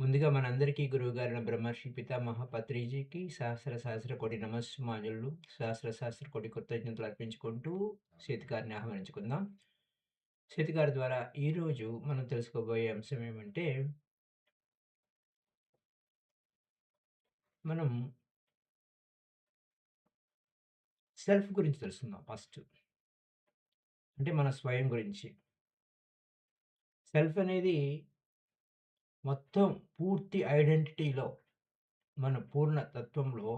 ముందుగా మనందరికీ గురువుగారైన బ్రహ్మర్షి పితామహ పత్రిజీకి సహస్ర సహస్ర కోటి నమస్సుమాంజులు, సహస్ర సహస్ర కోటి కృతజ్ఞతలు అర్పించుకుంటూ సీతగారిని ఆహ్వానించుకుందాం. సీతగారి ద్వారా ఈరోజు మనం తెలుసుకోబోయే అంశం ఏమంటే, మనం సెల్ఫ్ గురించి తెలుసుకుందాం ఫస్ట్. అంటే మన స్వయం గురించి. సెల్ఫ్ అనేది మొత్తం పూర్తి ఐడెంటిటీలో, మన పూర్ణ తత్వంలో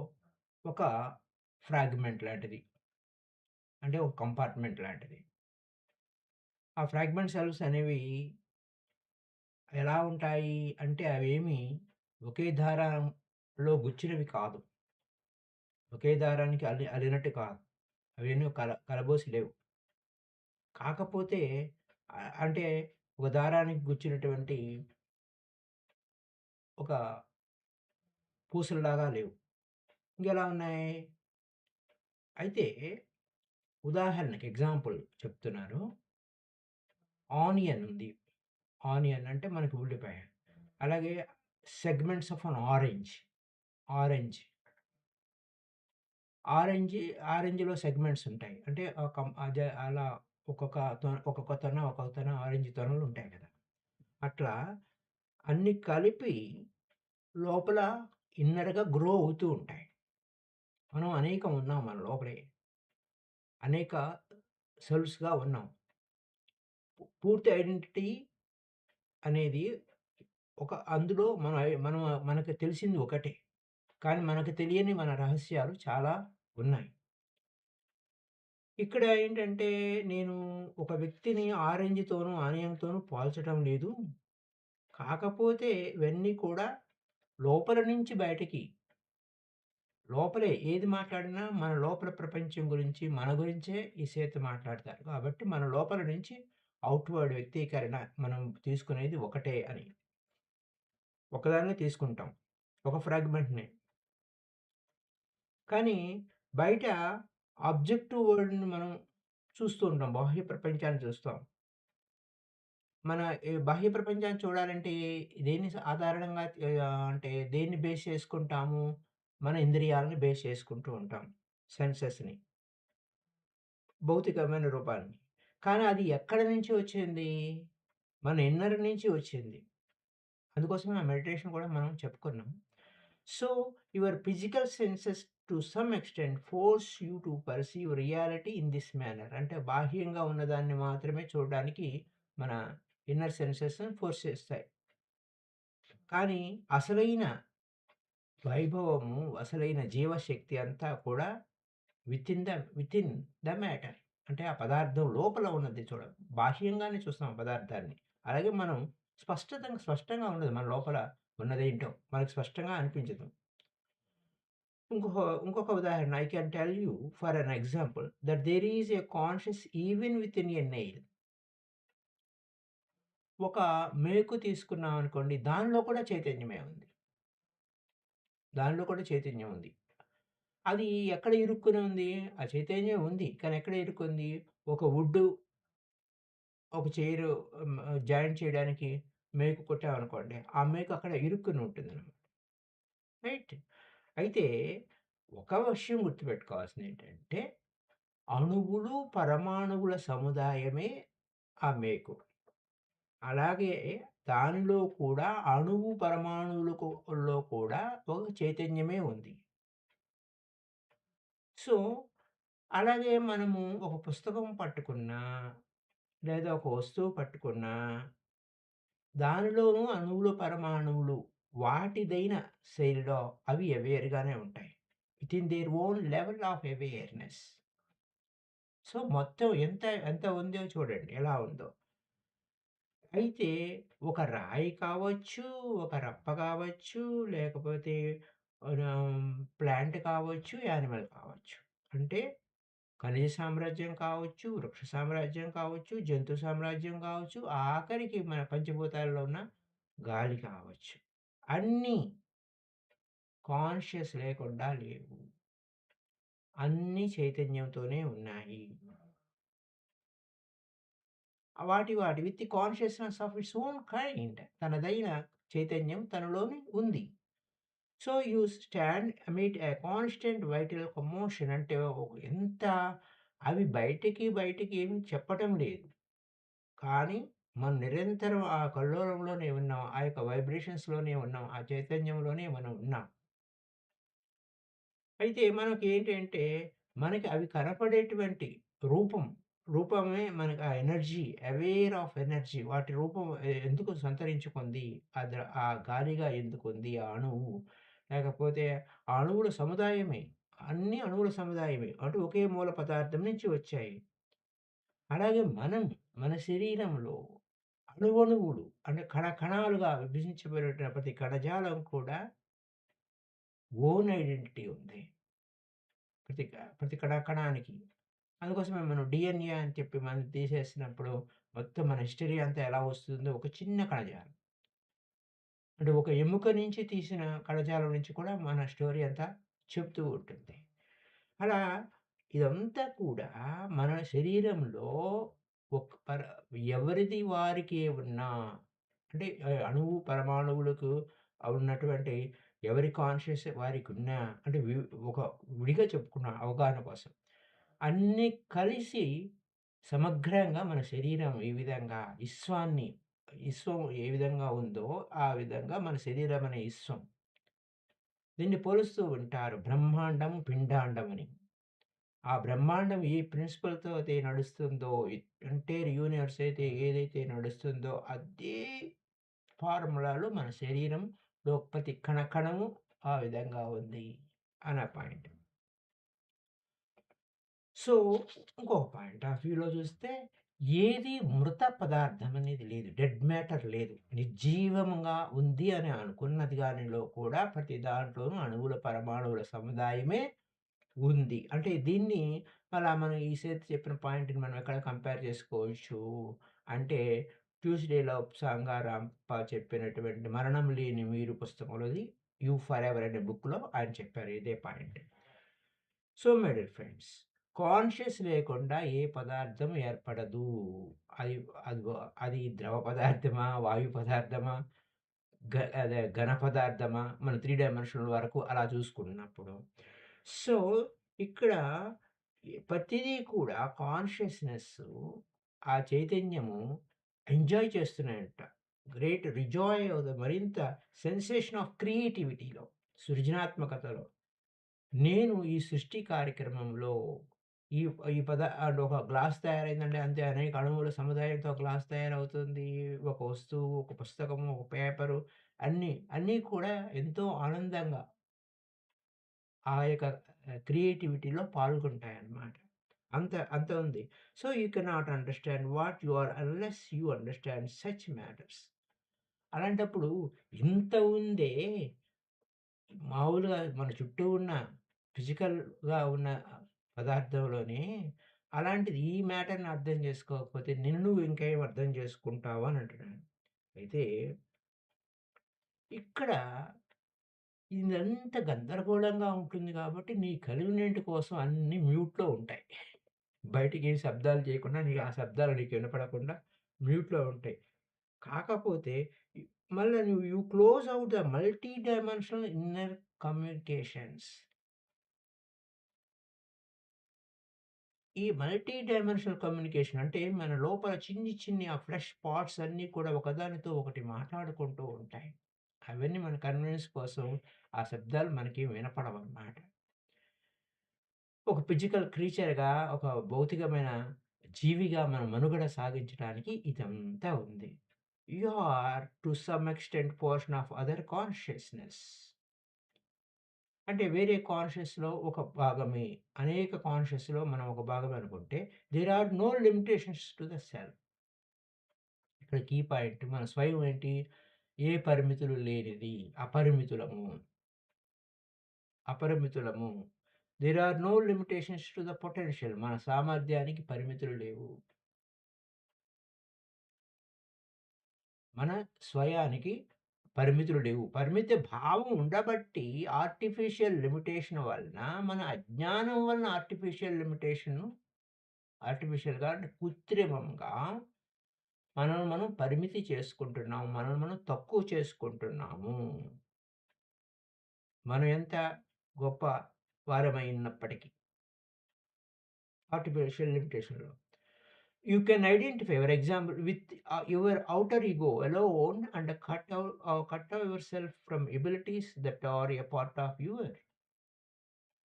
ఒక ఫ్రాగ్మెంట్ లాంటిది. అంటే ఒక కంపార్ట్మెంట్ లాంటిది. ఆ ఫ్రాగ్మెంట్ సెల్స్ అనేవి ఎలా ఉంటాయి అంటే అవేమి ఒకే దారంలో గుచ్చినవి కాదు. ఒకే దారానికి అల్లినట్టు కాదు. అవన్నీ కలబోసి లేవు. కాకపోతే అంటే ఒక దారానికి గుచ్చినటువంటి ఒక పూసల్లాగా లేవు. ఇంకెలా ఉన్నాయి? అయితే ఉదాహరణకి ఎగ్జాంపుల్ చెప్తున్నాను. ఆనియన్ ఉంది. ఆనియన్ అంటే మనకి ఉల్లిపాయ. అలాగే segments of an orange. Orange. Orange ఆరెంజ్‌లో సెగ్మెంట్స్ ఉంటాయి. అంటే అదే అలా ఒక్కొక్క ఒక్కొక్క ఆరెంజ్ తొనలుంటాయి కదా! అట్లా అన్నీ కలిపి లోపల ఇన్నర్‌గా గ్రో అవుతూ ఉంటాయి. మనం అనేకం ఉన్నాం మన లోపలే. అనేక సెల్స్‌గా ఉన్నాం. పూర్తి ఐడెంటిటీ అనేది అందులో మనం మనకు తెలిసింది ఒకటే. కానీ మనకు తెలియని మన రహస్యాలు చాలా ఉన్నాయి. ఇక్కడ ఏంటంటే, నేను ఒక వ్యక్తిని ఆరెంజ్‌తోనూ, ఆనియన్‌తోనూ పోల్చటం లేదు. కాకపోతే ఇవన్నీ కూడా లోపల నుంచి బయటకి, లోపలే ఏది మాట్లాడినా మన లోపల ప్రపంచం గురించి, మన గురించే ఈ సేతు మాట్లాడతారు. కాబట్టి మన లోపల నుంచి ఔట్‌వర్డ్ వ్యక్తీకరణ మనం తీసుకునేది ఒకటే అని. ఒకదాన్నే తీసుకుంటాం. ఒక ఫ్రాగ్మెంట్‌ని. కానీ బయట ఆబ్జెక్టివ్ వరల్డ్‌ని మనం చూస్తూ ఉంటాం. బాహ్య ప్రపంచాన్ని చూస్తాం. మన బాహ్య ప్రపంచాన్ని చూడాలంటే దేన్ని ఆధారంగా అంటే దేన్ని బేస్ చేసుకుంటాము? మన ఇంద్రియాలను బేస్ చేసుకుంటూ ఉంటాం. సెన్సెస్‌ని. భౌతికమైన రూపాన్ని. కానీ అది ఎక్కడి నుంచి వచ్చింది? మన ఇన్నర్ నుంచి వచ్చింది. అందుకోసమే ఆ మెడిటేషన్ కూడా మనం చెప్పుకున్నాం. So, your physical senses to some extent force you to perceive reality in this manner. అంటే బాహ్యంగా ఉన్నదాన్ని మాత్రమే చూడడానికి మన ఇన్నర్ సెన్సెస్ ఫోర్స్ చేస్తాయి. కానీ అసలైన వైభవము, అసలైన జీవశక్తి అంతా కూడా వితిన్ ద మ్యాటర్. అంటే ఆ పదార్థం లోపల ఉన్నది బాహ్యంగానే చూస్తాం ఆ పదార్థాన్ని. అలాగే మనం స్పష్టంగా ఉండదు మన లోపల ఉన్నదేంటో మనకు స్పష్టంగా అనిపించదు. ఇంకొక ఉదాహరణ I can tell you for an example that there is a conscious even within a nail. ఒక మేకు తీసుకున్నామనుకోండి దానిలో కూడా చైతన్యమే ఉంది. దానిలో కూడా చైతన్యం ఉంది. అది ఎక్కడ ఇరుక్కుని ఉంది? ఆ చైతన్యం ఉంది. కానీ ఎక్కడ ఇరుక్కుంది? ఒక వుడ్డు, ఒక చైరు జాయింట్ చేయడానికి మేకు కొట్టామనుకోండి. ఆ మేకు అక్కడ ఇరుక్కుని ఉంటుందనమాట. రైట్. అయితే ఒక విషయం గుర్తుపెట్టుకోవాల్సిందేంటంటే, అణువులు, పరమాణువుల సముదాయమే ఆ మేకు. అలాగే దానిలో కూడా అణువు, లో కూడా ఒక చైతన్యమే ఉంది. సో, అలాగే మనము ఒక పుస్తకం పట్టుకున్నా, లేదా ఒక వస్తువు పట్టుకున్నా, దానిలోనూ అణువులు, పరమాణువులు వాటిదైన శైలిలో అవి అవేర్‌గానే ఉంటాయి. Within their own level of awareness. So, మొత్తం ఎంత ఉందో చూడండి ఎలా ఉందో. అయితే ఒక రాయి కావచ్చు, ఒక రప్ప కావచ్చు, లేకపోతే ప్లాంట్ కావచ్చు, యానిమల్ కావచ్చు. అంటే ఖనిజ సామ్రాజ్యం కావచ్చు, వృక్ష సామ్రాజ్యం కావచ్చు, జంతు సామ్రాజ్యం కావచ్చు, ఆఖరికి మన పంచభూతాల్లో ఉన్న గాలి కావచ్చు. అన్నీ కాన్షియస్ లేకుండా లేవు. అన్నీ చైతన్యంతోనే ఉన్నాయి. వాటి with the consciousness of its own kind. తనదైన చైతన్యం తనలోని ఉంది. So, you stand amid a constant vital commotion అంటే ఎంత అవి బయటికి ఏమి చెప్పటం లేదు. కానీ మనం నిరంతరం ఆ కల్లోలంలోనే ఉన్నాం. ఆ యొక్క వైబ్రేషన్స్‌లోనే ఉన్నాం. ఆ చైతన్యంలోనే మనం ఉన్నాం. అయితే మనకేంటంటే, మనకి అవి కనపడేటువంటి రూపం, రూపమే మనకు ఆ ఎనర్జీ, అవేర్ ఆఫ్ ఎనర్జీ వాటి రూపం ఎందుకు సంతరించుకుంది? ఆ గాలిగా ఎందుకుంది ఆ అణువు? లేకపోతే ఆ అణువుల సముదాయమే. అన్నీ అణువుల సముదాయమే. అంటే ఒకే మూల పదార్థం నుంచి వచ్చాయి. అలాగే మన శరీరంలో అణువణువులు అంటే కణాలుగా విభజించబడిన ప్రతి కణజాలం కూడా ఓన్ ఐడెంటిటీ ఉంది. ప్రతి కణానికి. అందుకోసమే మనం డీఎన్ఏ అని చెప్పి మనం తీసేసినప్పుడు మొత్తం మన హిస్టరీ అంతా ఎలా వస్తుందో ఒక చిన్న కణజాలం. అంటే ఒక ఎముక నుంచి తీసిన కణజాలం నుంచి కూడా మన స్టోరీ అంతా చెప్తూ ఉంటుంది. అలా ఇదంతా కూడా మన శరీరంలో ఒక ఎవరిది వారికే ఉన్నా అంటే అణువు, పరమాణువులకు ఉన్నటువంటి ఎవరి కాన్షియస్ వారికున్నా అంటే ఒక విడిగా చెప్పుకున్న అవగాహన కోసం. అన్నీ కలిసి సమగ్రంగా మన శరీరం ఈ విధంగా విశ్వం ఏ విధంగా ఉందో, ఆ విధంగా మన శరీరం అనే విశ్వం. దీన్ని పోలుస్తూ ఉంటారు. బ్రహ్మాండం, పిండాండం అని. ఆ బ్రహ్మాండం ఏ ప్రిన్సిపల్‌తో అయితే నడుస్తుందో, ఎంటైర్ యూనివర్స్ అయితే ఏదైతే నడుస్తుందో, అదే ఫార్ములాలో మన శరీరంలో ప్రతి కణము ఆ విధంగా ఉంది అన్న పాయింట్. సో, ఇంకొక పాయింట్ ఆఫ్ వ్యూలో చూస్తే ఏది మృత పదార్థం అనేది లేదు. డెడ్ మ్యాటర్ లేదు. నిర్జీవంగా ఉంది అని అనుకున్నది దానిలో కూడా ప్రతి దాంట్లోనూ అణువుల, పరమాణువుల సముదాయమే ఉంది. అంటే దీన్ని అలా మనం ఈ సేతు చెప్పిన పాయింట్‌ని మనం ఎక్కడ కంపేర్ చేసుకోవచ్చు అంటే 'ట్యూస్‌డేలో సాంగారాంప' చెప్పినటువంటి 'మరణం లేని మీరు' పుస్తకంలోది 'యూ ఫర్ ఎవర్' అనే బుక్‌లో ఆయన చెప్పారు ఇదే point. So, my dear friends, conscious లేకుండా ఏ పదార్థం ఏర్పడదు. అది అదిగో అది ద్రవ పదార్థమా? వాయు పదార్థమా? అదే ఘన పదార్థమా? మన 3 డైమెన్షనల్ వరకు అలా చూసుకున్నప్పుడు. సో, ఇక్కడ ప్రతిదీ కూడా కాన్షియస్‌నెస్సు ఆ చైతన్యము ఎంజాయ్ చేస్తున్నాయంట. గ్రేట్ రిజాయ్ మరింత సెన్సేషన్ ఆఫ్ క్రియేటివిటీలో, సృజనాత్మకతలో. నేను ఈ సృష్టి కార్యక్రమంలో ఈ ఈ అంటే ఒక గ్లాస్ తయారైందంటే అంతే అనేక అణువుల సముదాయంతో గ్లాస్ తయారవుతుంది. ఒక వస్తువు, ఒక పుస్తకము, ఒక పేపరు అన్నీ కూడా ఎంతో ఆనందంగా ఆ యొక్క క్రియేటివిటీలో పాల్గొంటాయన్నమాట. అంత ఉంది. So, you cannot understand what you are unless you understand such matters. అలాంటప్పుడు ఇంత ఉందే మామూలుగా మన చుట్టూ ఉన్న ఫిజికల్‌గా ఉన్న పదార్థంలోనే అలాంటిది ఈ మ్యాటర్‌ని అర్థం చేసుకోకపోతే నిన్ను నువ్వు ఇంకేం అర్థం చేసుకుంటావు అని అంటున్నాను. అయితే ఇక్కడ ఇదంతా గందరగోళంగా ఉంటుంది కాబట్టి నీ కన్వీనియంట్ కోసం అన్నీ మ్యూట్‌లో ఉంటాయి. బయటికి ఏ శబ్దాలు చేయకుండా నీకు ఆ శబ్దాలు నీకు వినపడకుండా మ్యూట్‌లో ఉంటాయి. కాకపోతే ఇ మళ్ళా you close out the multi dimensional inner communications. ఈ మల్టీ డైమెన్షనల్ కమ్యూనికేషన్ అంటే మన లోపల చిన్ని ఆ ఫ్లెష్ పార్ట్స్ అన్నీ కూడా ఒకదానితో ఒకటి మాట్లాడుకుంటూ ఉంటాయి. అవన్నీ మన కన్వీనియన్స్ కోసం ఆ శబ్దాలు మనకి వినపడవన్నమాట. ఒక ఫిజికల్ క్రీచర్‌గా ఒక భౌతికమైన జీవిగా మనం మనుగడ సాగించడానికి ఇదంతా ఉంది. You are to some extent portion of other consciousness. అంటే వేరే కాన్షియస్‌లో ఒక భాగమే. అనేక కాన్షియస్‌లో మనం ఒక భాగమే అనుకుంటే, there are no limitations to the self. ఇక్కడ కీ పాయింట్ మన స్వయం ఏంటి? ఏ పరిమితులు లేనిది. అపరిమితులము. అపరిమితులము. There are no limitations to the potential. మన సామర్థ్యానికి పరిమితులు లేవు. మన స్వయానికి పరిమితులు లేవు. పరిమిత భావం ఉండబట్టి ఆర్టిఫిషియల్ లిమిటేషన్ వలన మన అజ్ఞానం వలన ఆర్టిఫిషియల్‌గా అంటే కృత్రిమంగా మనల్ని మనం పరిమితి చేసుకుంటున్నాము. మనల్ని మనం తక్కువ చేసుకుంటున్నాము. మనం ఎంత గొప్ప వారమైనప్పటికీ artificial లిమిటేషన్‌లో. You can identify, for example, with your outer ego alone and cut out yourself from abilities that are a part of your.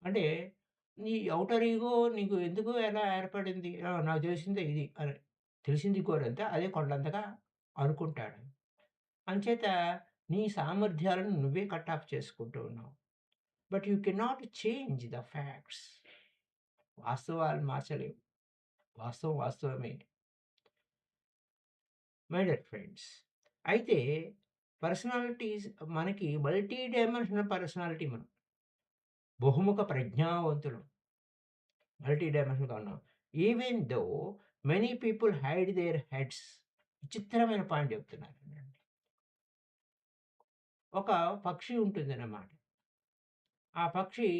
అంటే నీ ఔటర్ ఈగో నీకు ఎందుకు ఎలా ఏర్పడింది? నాకు తెలిసిందే ఇది అని. తెలిసింది గోరంతా అదే కొండంతగా అనుకుంటాడు. అంచేత నీ సామర్థ్యాలను నువ్వే కట్ ఆఫ్ చేసుకుంటూ ఉన్నావు. But you cannot change the facts. వాస్తవాలు మార్చలేవు. వాస్తవం వాస్తవమే. My dear friends. అయితే పర్సనాలిటీస్ మనకి మల్టీ డైమెన్షనల్ పర్సనాలిటీ మనం. బహుముఖ ప్రజ్ఞావంతులం. మల్టీ డైమెన్షనల్‌గా ఉన్నాం. Even though many people hide their heads. విచిత్రమైన పాయింట్ చెప్తున్నానండి. ఒక పక్షి ఉంటుందన్నమాట. ఆ పక్షి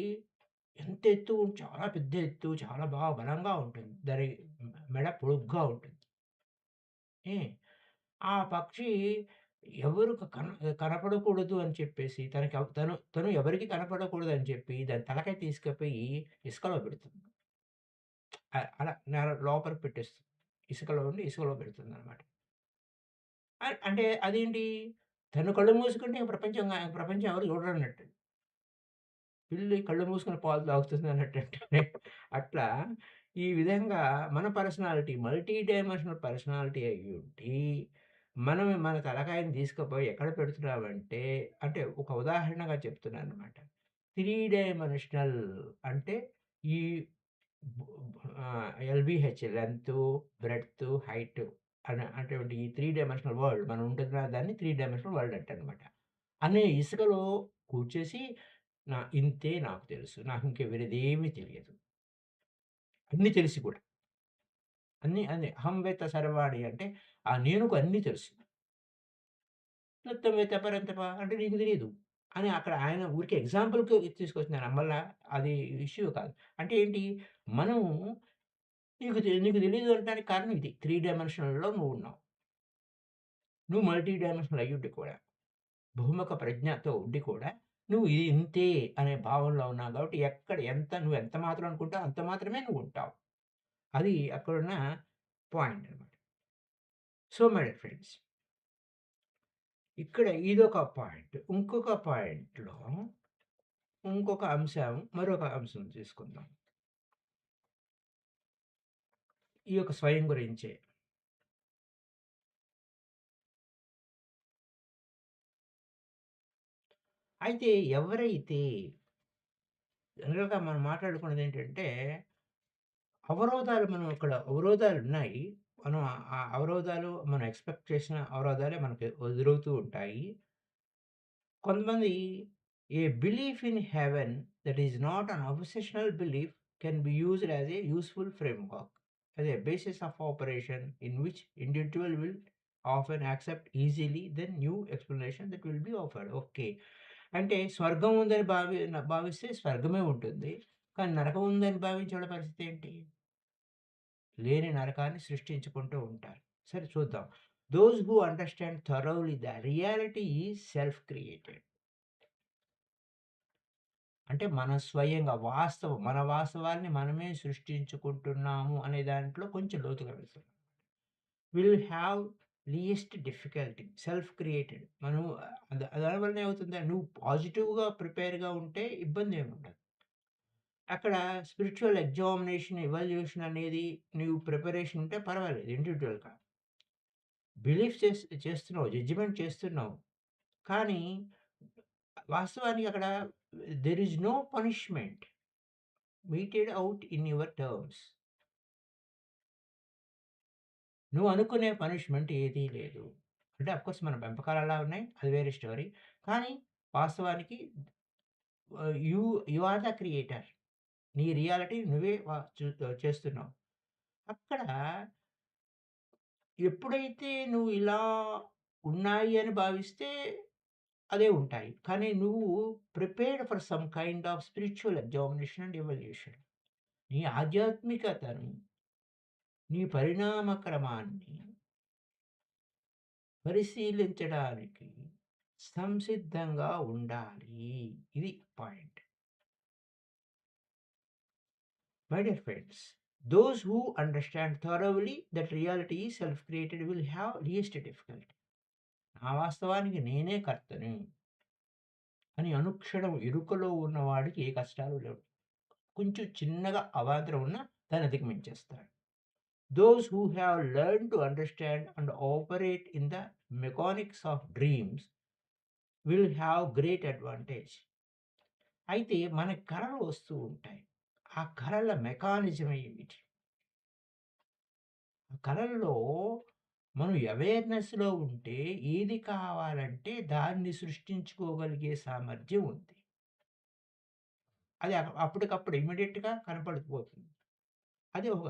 ఎంత ఎత్తు చాలా పెద్ద ఎత్తు, చాలా బాగా బలంగా ఉంటుంది. దాని మెడ పొడుగ్గా ఉంటుంది. ఏ ఆ పక్షి ఎవరు కనపడకూడదు అని చెప్పేసి తను ఎవరికీ కనపడకూడదని చెప్పి దాని తలకాయ తీసుకుపోయి ఇసుకలో పెడుతుంది. అలా నేల లోపలికి పెట్టేస్తుంది. ఇసుకలో ఉండి ఇసుకలో పెడుతుందనమాట. అంటే అదేంటి? తను కళ్ళు మూసుకుంటే ప్రపంచం ఎవరు చూడరన్నట్టు. పిల్లి కళ్ళు మూసుకొని పాలు తాగుతుందన్నట్టంటే అట్లా ఈ విధంగా మన పర్సనాలిటీ మల్టీ డైమెన్షనల్ పర్సనాలిటీ అయ్యుండి, మనం మన తలకాయని తీసుకుపోయి ఎక్కడ పెడుతున్నామంటే అంటే ఒక ఉదాహరణగా చెప్తున్నాననమాట. 3 డైమెన్షనల్ అంటే ఈ ఎల్‌బీహెచ్ లెంగ్తు, బ్రెడ్త్, హైట్ అటువంటి ఈ 3 డైమెన్షనల్ వరల్డ్ మనం ఉంటున్న దాన్ని 3 డైమెన్షనల్ వరల్డ్ అంటారనమాట. అనే ఇసుకలో కూర్చేసి ఇంతే నాకు తెలుసు. నాకింక వేరేదేమీ తెలియదు. అన్నీ తెలిసి కూడా. అన్నీ అహం వేత్త సర్వాణి అంటే ఆ నేనుకు అన్నీ తెలుసు. "తత్వం వేత్త పరంతప" అంటే నీకు తెలీదు. అని అక్కడ ఆయన ఊరికే ఎగ్జాంపుల్‌కి తీసుకొచ్చినాను. మళ్ళా అది ఇష్యూ కాదు. అంటే ఏంటి? మనము నీకు తెలీదు అనటానికి కారణం ఇది. 3 డైమెన్షనల్‌లో నువ్వున్నావు. నువ్వు మల్టీ డైమెన్షనల్ అయ్యుండి కూడా, బహుముఖ ప్రజ్ఞతో ఉండి కూడా, నువ్వు ఇది ఇంతే అనే భావనలో ఉన్నావు కాబట్టి నువ్వు ఎంత మాత్రం అనుకుంటావో అంత మాత్రమే నువ్వుంటావు. అది అక్కడున్న పాయింట్ అన్నమాట. సో, మై డియర్ ఫ్రెండ్స్, ఇక్కడ ఇదొక పాయింట్. ఇంకొక పాయింట్‌లో మరొక అంశం తీసుకుందాం. ఈ యొక్క స్వయం గురించే. అయితే ఎవరైతే జనరల్‌గా మనం మాట్లాడుకున్నదేంటంటే, అవరోధాలున్నాయి. మనం ఆ అవరోధాలు మనం ఎక్స్‌పెక్ట్ చేసిన అవరోధాలే మనకు ఎదురవుతూ ఉంటాయి. కొంతమంది a belief in heaven that is not an obsessional belief can be used as a useful framework. As a basis of operation in which individual will often accept easily then new explanation that will be offered. Okay. అంటే స్వర్గం ఉందని భావిస్తే స్వర్గమే ఉంటుంది. కానీ నరకం ఉందని భావించే పరిస్థితి ఏంటి? లేని నరకాన్ని సృష్టించుకుంటూ ఉంటారు. సరే చూద్దాం. Those who understand thoroughly the reality is self created. అంటే మన వాస్తవాల్ని మనమే సృష్టించుకుంటున్నాము అనే దాంట్లో కొంచెం లోతుగా వెళ్తున్నాం. Will have least difficulty self created. మనం దానివల్ల ఏమవుతుంది? నువ్వు పాజిటివ్‌గా ప్రిపేర్‌గా ఉంటే ఇబ్బందేముండదు. అక్కడ స్పిరిచ్యువల్ ఎగ్జామినేషన్, ఎవాల్యుయేషన్ అనేది నీవు ప్రిపరేషన్ ఉంటే పర్వాలేదు ఇండివిడ్యువల్‌గా. బిలీవ్ చేస్తున్నావు, జడ్జిమెంట్ చేస్తున్నావు. కానీ వాస్తవానికి అక్కడ there is no punishment meted out in your terms. నువ్వు అనుకునే పనిష్మెంట్ ఏదీ లేదు. అంటే అఫ్‌కోర్స్ మన పెంపకాలు అలా ఉన్నాయి. అది వేరే స్టోరీ. కానీ వాస్తవానికి you you are the creator. నీ రియాలిటీ నువ్వే చేస్తున్నావు. అక్కడ ఎప్పుడైతే నువ్వు ఇలా ఉన్నాయి అని భావిస్తే అదే ఉంటాయి. కానీ నువ్వు prepared for some kind of spiritual examination and evolution. నీ ఆధ్యాత్మికతను, నీ పరిణామ క్రమాన్ని పరిశీలించడానికి సంసిద్ధంగా ఉండాలి. ఇది point. My dear friends, those who understand thoroughly that reality is self-created will have least difficulty. నా వాస్తవానికి నేనే కర్తని అని అనుక్షణం ఎరుకలో ఉన్నవాడికి ఏ కష్టాలు లేవు. కొంచెం చిన్నగా అవాంతరం ఉన్నా దాన్ని అధిగమించేస్తాడు. Those who have learned to understand and operate in the mechanics of dreams will have great advantage. అయితే మనకి కలలు వస్తూ ఉంటాయి. ఆ కలల మెకానిజం ఏమిటి? ఆ కలల్లో మనం అవేర్‌నెస్‌లో ఉంటే ఏది కావాలంటే దాన్ని సృష్టించుకోగలిగే సామర్థ్యం ఉంది. అది అప్పటికప్పుడు ఇమ్మీడియేట్‌గా కనపడిపోతుంది. అది ఒక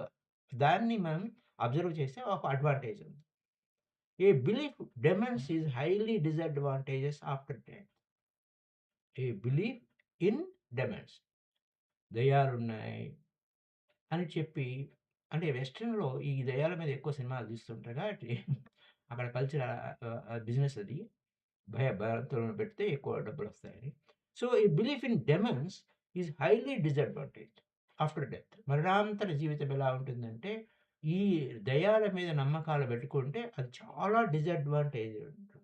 దాన్ని మనం అబ్జర్వ్ చేస్తే ఒక అడ్వాంటేజ్ ఉంది. A belief demons is highly disadvantages after death. A belief in demons. దెయ్యాలున్నాయి అని చెప్పి అంటే వెస్టర్న్‌లో ఈ దెయ్యాల మీద ఎక్కువ సినిమాలు తీస్తుంటారు కాబట్టి అక్కడ కల్చర్ బిజినెస్ అది. భయాందోళన పెడితే ఎక్కువ డబ్బులొస్తాయని. సో, ఈ belief in demons is highly disadvantage after death. మరణానంతర జీవితం ఎలా ఉంటుందంటే, ఈ దెయ్యాల మీద నమ్మకాలు పెట్టుకుంటే అది చాలా డిసడ్వాంటేజ్ ఉంటుంది.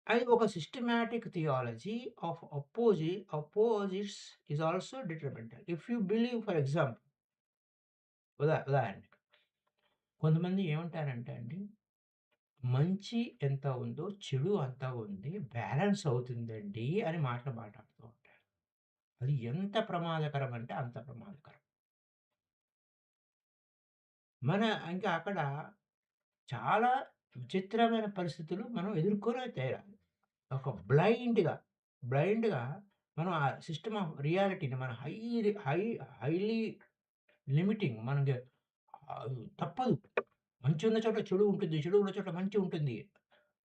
అది ఒక systematic theology of opposites is also detrimental. If you believe for example ఉదాహరణకి కొంతమంది ఏమంటారంటే అండి, మంచి ఎంత ఉందో చెడు అంత ఉంది. బ్యాలెన్స్ అవుతుందండి అని మాటలు మాట్లాడుతూ ఉంటారు. అది ఎంత ప్రమాదకరం అంటే అంత ప్రమాదకరం. మన ఇంకా అక్కడ చాలా విచిత్రమైన పరిస్థితులు మనం ఎదుర్కొనే తీరాలి. ఒక బ్లైండ్‌గా మనం ఆ సిస్టమ్ ఆఫ్ రియాలిటీని మన హైలీ లిమిటింగ్ మనకి తప్పదు. మంచి ఉన్న చోట చెడు ఉంటుంది. చెడు ఉన్న చోట మంచి ఉంటుంది.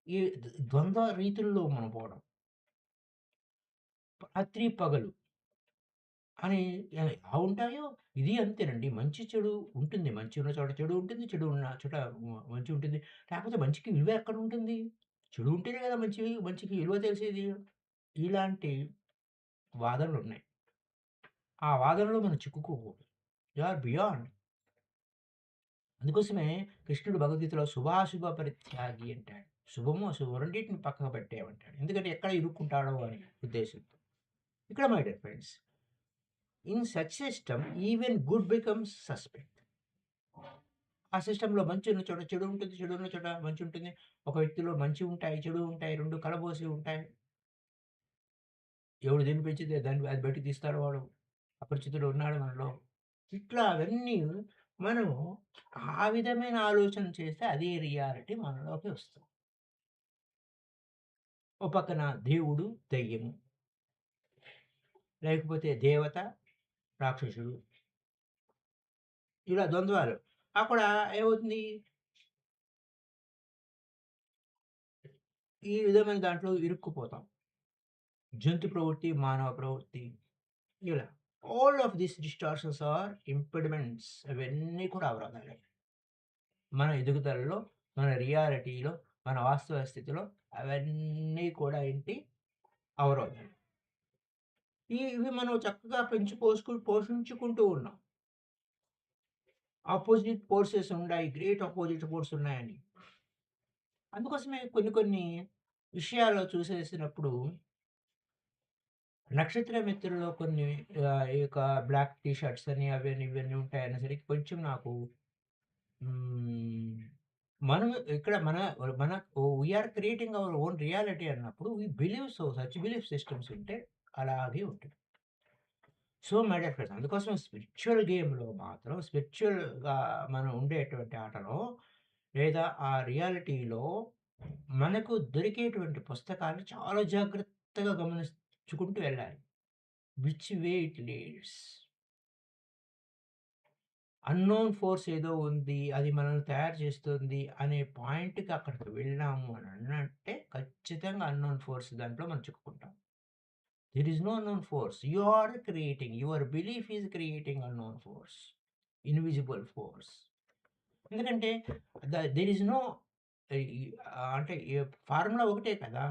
ఈ ద్వంద్వ రీతుల్లో మనం పోవడం. రాత్రి, పగలు అని ఎలా ఉంటాయో ఇది అంతేనండి. మంచి, చెడు ఉంటుంది. మంచి ఉన్న చోట చెడు ఉంటుంది. చెడు ఉన్న చోట మంచి ఉంటుంది. లేకపోతే మంచికి విలువ ఎక్కడుంటుంది? చెడు ఉంటేనే కదా మంచికి విలువ తెలిసేది. ఇలాంటి వాదనలున్నాయి. ఆ వాదనలో మనం చిక్కుకోకూడదు. You are beyond. అందుకోసమే కృష్ణుడు భగవద్గీతలో శుభాశుభ పరిత్యాగి అంటాడు. శుభము, అశుభం రెండిటిని పక్కకు పెట్టేయమంటాడు. ఎందుకంటే ఎక్కడ ఇరుక్కుంటాడో అని ఉద్దేశంతో. ఇక్కడ my dear friends, in such system even good becomes suspect. ఆ సిస్టమ్‌లో మంచి ఉన్న చోట చెడు ఉంటుంది. చెడు ఉన్న చోట మంచి ఉంటుంది. ఒక వ్యక్తిలో మంచి ఉంటాయి, చెడు ఉంటాయి. 2 కలబోసి ఉంటాయి. ఎవడు దేన్ని పెంచితే దాన్ని అది బయటికి తీస్తాడు వాడు. అపరిచితుడు ఉన్నాడు మనలో. ఇట్లా అవన్నీ మనము ఆ విధమైన ఆలోచన చేస్తే అదే రియాలిటీ మనలోకి వస్తుంది. ఓ పక్కన దేవుడు, దెయ్యము. లేకపోతే దేవత, రాక్షసుడు. ఇలా ద్వంద్వాలు. అక్కడ ఏమవుతుంది? ఈ విధమైన దాంట్లో ఇరుక్కుపోతాం. జంతు ప్రవృత్తి, మానవ ప్రవృత్తి ఇలా. All of these distortions are impediments. అవన్నీ కూడా అవరోధాలే. మన ఎదుగుదలలో, మన రియాలిటీలో, మన వాస్తవ స్థితిలో అవన్నీ కూడా ఏంటి? అవరోధాలు. ఇవి మనం చక్కగా పోషించుకుంటూ ఉన్నాం. అపోజిట్ ఫోర్సెస్ ఉన్నాయి. గ్రేట్ అపోజిట్ ఫోర్స్ ఉన్నాయని. అందుకోసమే కొన్ని విషయాల్లో చూసేసినప్పుడు నక్షత్ర మిత్రుల్లో కొన్ని ఈ యొక్క బ్లాక్ టీ షర్ట్స్ అని అవని ఇవన్నీ ఉంటాయనేసరికి కొంచెం నాకు హ్మ్. మనం ఇక్కడ మన we are creating our own reality అన్నప్పుడు we believe such belief systems ఉంటే అలాగే ఉంటుంది. సో, మై డియర్ ఫ్రెండ్స్, అందుకోసం స్పిరిచ్యువల్ గేమ్‌లో మాత్రం స్పిరిచ్యువల్‌గా మనం ఉండేటువంటి ఆటలో లేదా ఆ రియాలిటీలో మనకు దొరికేటువంటి పుస్తకాలు చాలా జాగ్రత్తగా గమనించుకుంటూ వెళ్ళాలి. Which way it leads. Unknown force ఏదో ఉంది. అది మనల్ని తయారు చేస్తుంది అనే పాయింట్‌కి అక్కడికి వెళ్ళాము అని అనంటే ఖచ్చితంగా అన్‌నోన్ ఫోర్స్ దాంట్లో మనం చిక్కుకుంటాం. There is no unknown force. You are creating. Your belief is creating unknown force. Invisible force. ఎందుకంటే దేర్ ఈస్ నో ఈ అంటే ఫార్ములా ఒకటే కదా!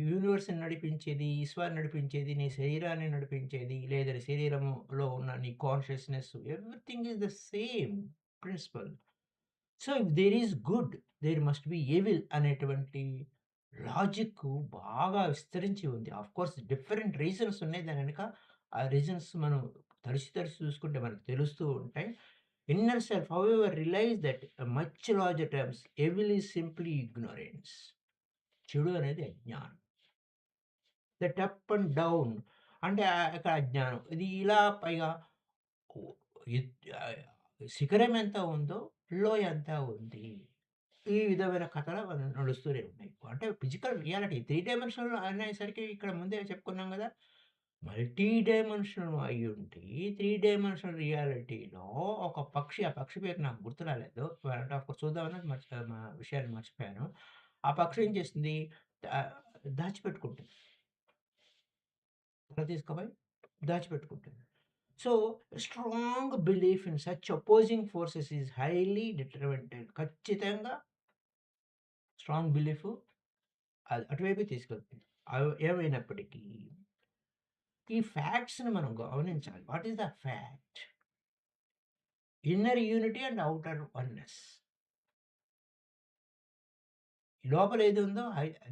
యూనివర్స్‌ని నడిపించేది, ఈశ్వరుని నడిపించేది, నీ శరీరాన్ని నడిపించేది, లేదా నీ శరీరములో ఉన్న నీ consciousness everything is the same principle. So, if there is good, there must be evil అనేటువంటి లాజిక్కు బాగా విస్తరించి ఉంది. ఆఫ్‌కోర్స్ డిఫరెంట్ రీజన్స్ ఉన్నాయి దాని వెనక. ఆ రీజన్స్ మనం తరిచి తరిచి చూసుకుంటే మనకు తెలుస్తూ ఉంటాయి. Inner self however realize that much larger terms evil is simply ignorance. చెడు అనేది అజ్ఞానం. దట్ అప్ అండ్ డౌన్ అంటే ఇక్కడ అజ్ఞానం. ఇది ఇలా పైగా ఓ శిఖరం ఎంత ఉందో లోయ అంత ఉంది. ఈ విధమైన కథలు నడుస్తూనే ఉన్నాయి. అంటే ఫిజికల్ రియాలిటీ 3 డైమెన్షనల్ అనేసరికి ఇక్కడ ముందే చెప్పుకున్నాం గదా! మల్టీ డైమెన్షనల్ అయ్యుండి 3 డైమెన్షనల్ రియాలిటీలో ఒక పక్షి, ఆ పక్షి పేరు నాకు గుర్తు రాలేదు. అంటే అప్పుడు చూద్దామని విషయాన్ని మర్చిపోయాను. ఆ పక్షి ఏం చేస్తుంది? ఆహ్, దాచిపెట్టుకుంటుంది. తల తీసుకుపోయి దాచిపెట్టుకుంటుంది. So, strong belief in such opposing forces is highly determinant. ఖచ్చితంగా స్ట్రాంగ్ బిలీఫు అది అటువైపే తీసుకెళ్తుంది. ఏమైనప్పటికీ ఈ ఫ్యాక్ట్స్‌ని మనం గమనించాలి. What is the fact? Inner unity and outer oneness. లోపల ఏది ఉందో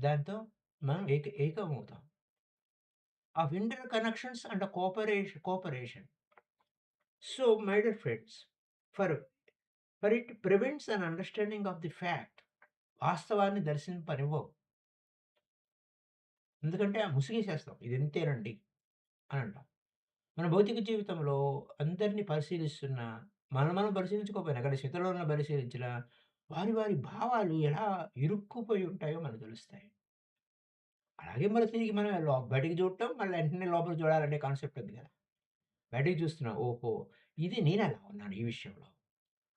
దాంతో మనం ఏకమవుతాం. Of inter connections and cooperation. So, my dear friends, for for it prevents an understanding of the fact. వాస్తవాన్ని దర్శింపనివ్వవు. ఎందుకంటే ముసుగేసేస్తాం. ఇది ఇంతేనండి అని అంటాం. మన భౌతిక జీవితంలో అందరిని పరిశీలిస్తున్నా, మనం పరిశీలించుకోకపోయినా, అక్కడ శతలోన పరిశీలించినా, వారి భావాలు ఎలా ఇరుక్కుపోయి ఉంటాయో మనకు తెలుస్తాయి. అలాగే మళ్ళీ తిరిగి మనం బయటికి చూడటం, మళ్ళీ వెంటనే లోపలికి చూడాలనే కాన్సెప్ట్ ఉంది కదా! బయటికి చూస్తున్నాం. ఓహో! ఇది నేనెలా ఉన్నాను ఈ విషయంలో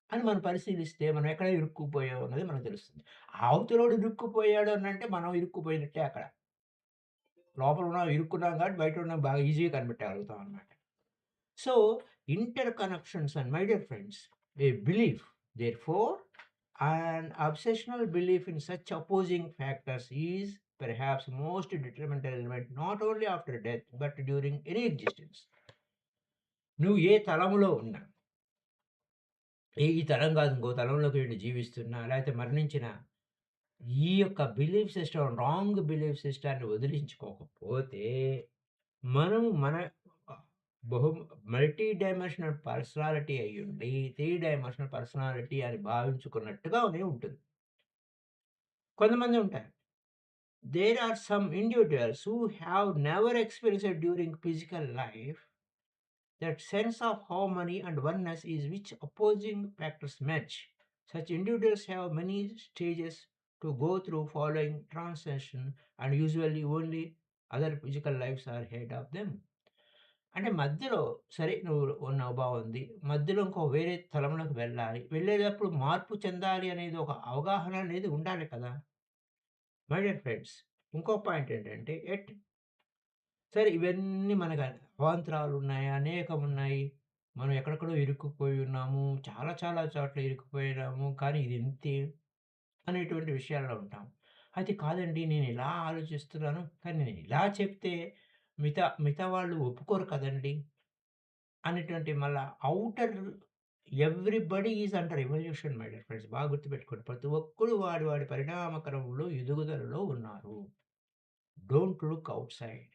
అని మనం పరిశీలిస్తే, మనం ఎక్కడ ఇరుక్కుపోయాం అన్నది మనకు తెలుస్తుంది. అవతలోడు ఇరుక్కుపోయాడు అనంటే, మనం ఇరుక్కుపోయినట్టే అక్కడ. లోపల ఉన్నాం, ఇరుక్కున్నాం కాబట్టి బయట ఉన్నవి బాగా ఈజీగా కనిపెట్టగలుగుతాం అన్నమాట. So, interconnections and my dear friends, a belief, therefore, an obsessional belief in such opposing factors is perhaps most detrimental element not only after death but during any existence. నువ్వు ఏ తలములో ఉన్నా, ఈ తలం కాదు ఇంకో తలంలోకి వెళ్లి జీవిస్తున్నా, లేకపోతే మరణించినా, ఈ యొక్క బిలీఫ్ సిస్టమ్, రాంగ్ బిలీఫ్ సిస్టాన్ని వదిలించుకోకపోతే మనము మన బహు మల్టీ డైమెన్షనల్ పర్సనాలిటీ అయ్యుండి, 3 డైమెన్షనల్ పర్సనాలిటీ అని భావించుకున్నట్టుగానే ఉంటుంది. కొంతమంది ఉంటారు. There are some individuals who have never experienced during physical life that sense of harmony and oneness is which opposing factors merge. Such individuals have many stages to go through following transition and usually only other physical lives are ahead of them. అంటే మధ్యలో సరే నువ్వు ఉన్నావు బావుంది. మధ్యలో ఇంకో వేరే తలంలోకి వెళ్ళాలి. వెళ్ళేటప్పుడు మార్పు చెందాలి అనేది ఒక అవగాహన అనేది ఉండాలి కదా! మై డియర్ ఫ్రెండ్స్, ఇంకో పాయింట్ ఏంటంటే సరే ఇవన్నీ మనకు అవాంతరాలున్నాయి. అనేకమున్నాయి. మనం ఎక్కడెక్కడో ఇరుక్కుపోయి ఉన్నాము. చాలా చాలా చోట్ల ఇరుక్కుపోయినాము. కానీ ఇది ఇంతే అనేటువంటి విషయాల్లో ఉంటాం. అయితే కాదండి నేను ఇలా ఆలోచిస్తున్నాను. కానీ నేను ఇలా చెప్తే మిగతా వాళ్ళు ఒప్పుకోరు కదండీ! అనేటువంటి మళ్ళా outer everybody is under evolution my dear friends. బాగా గుర్తుపెట్టుకోండి. ప్రతి ఒక్కడు వాడి పరిణామ క్రమంలో ఎదుగుదలలో ఉన్నారు. Don't look outside.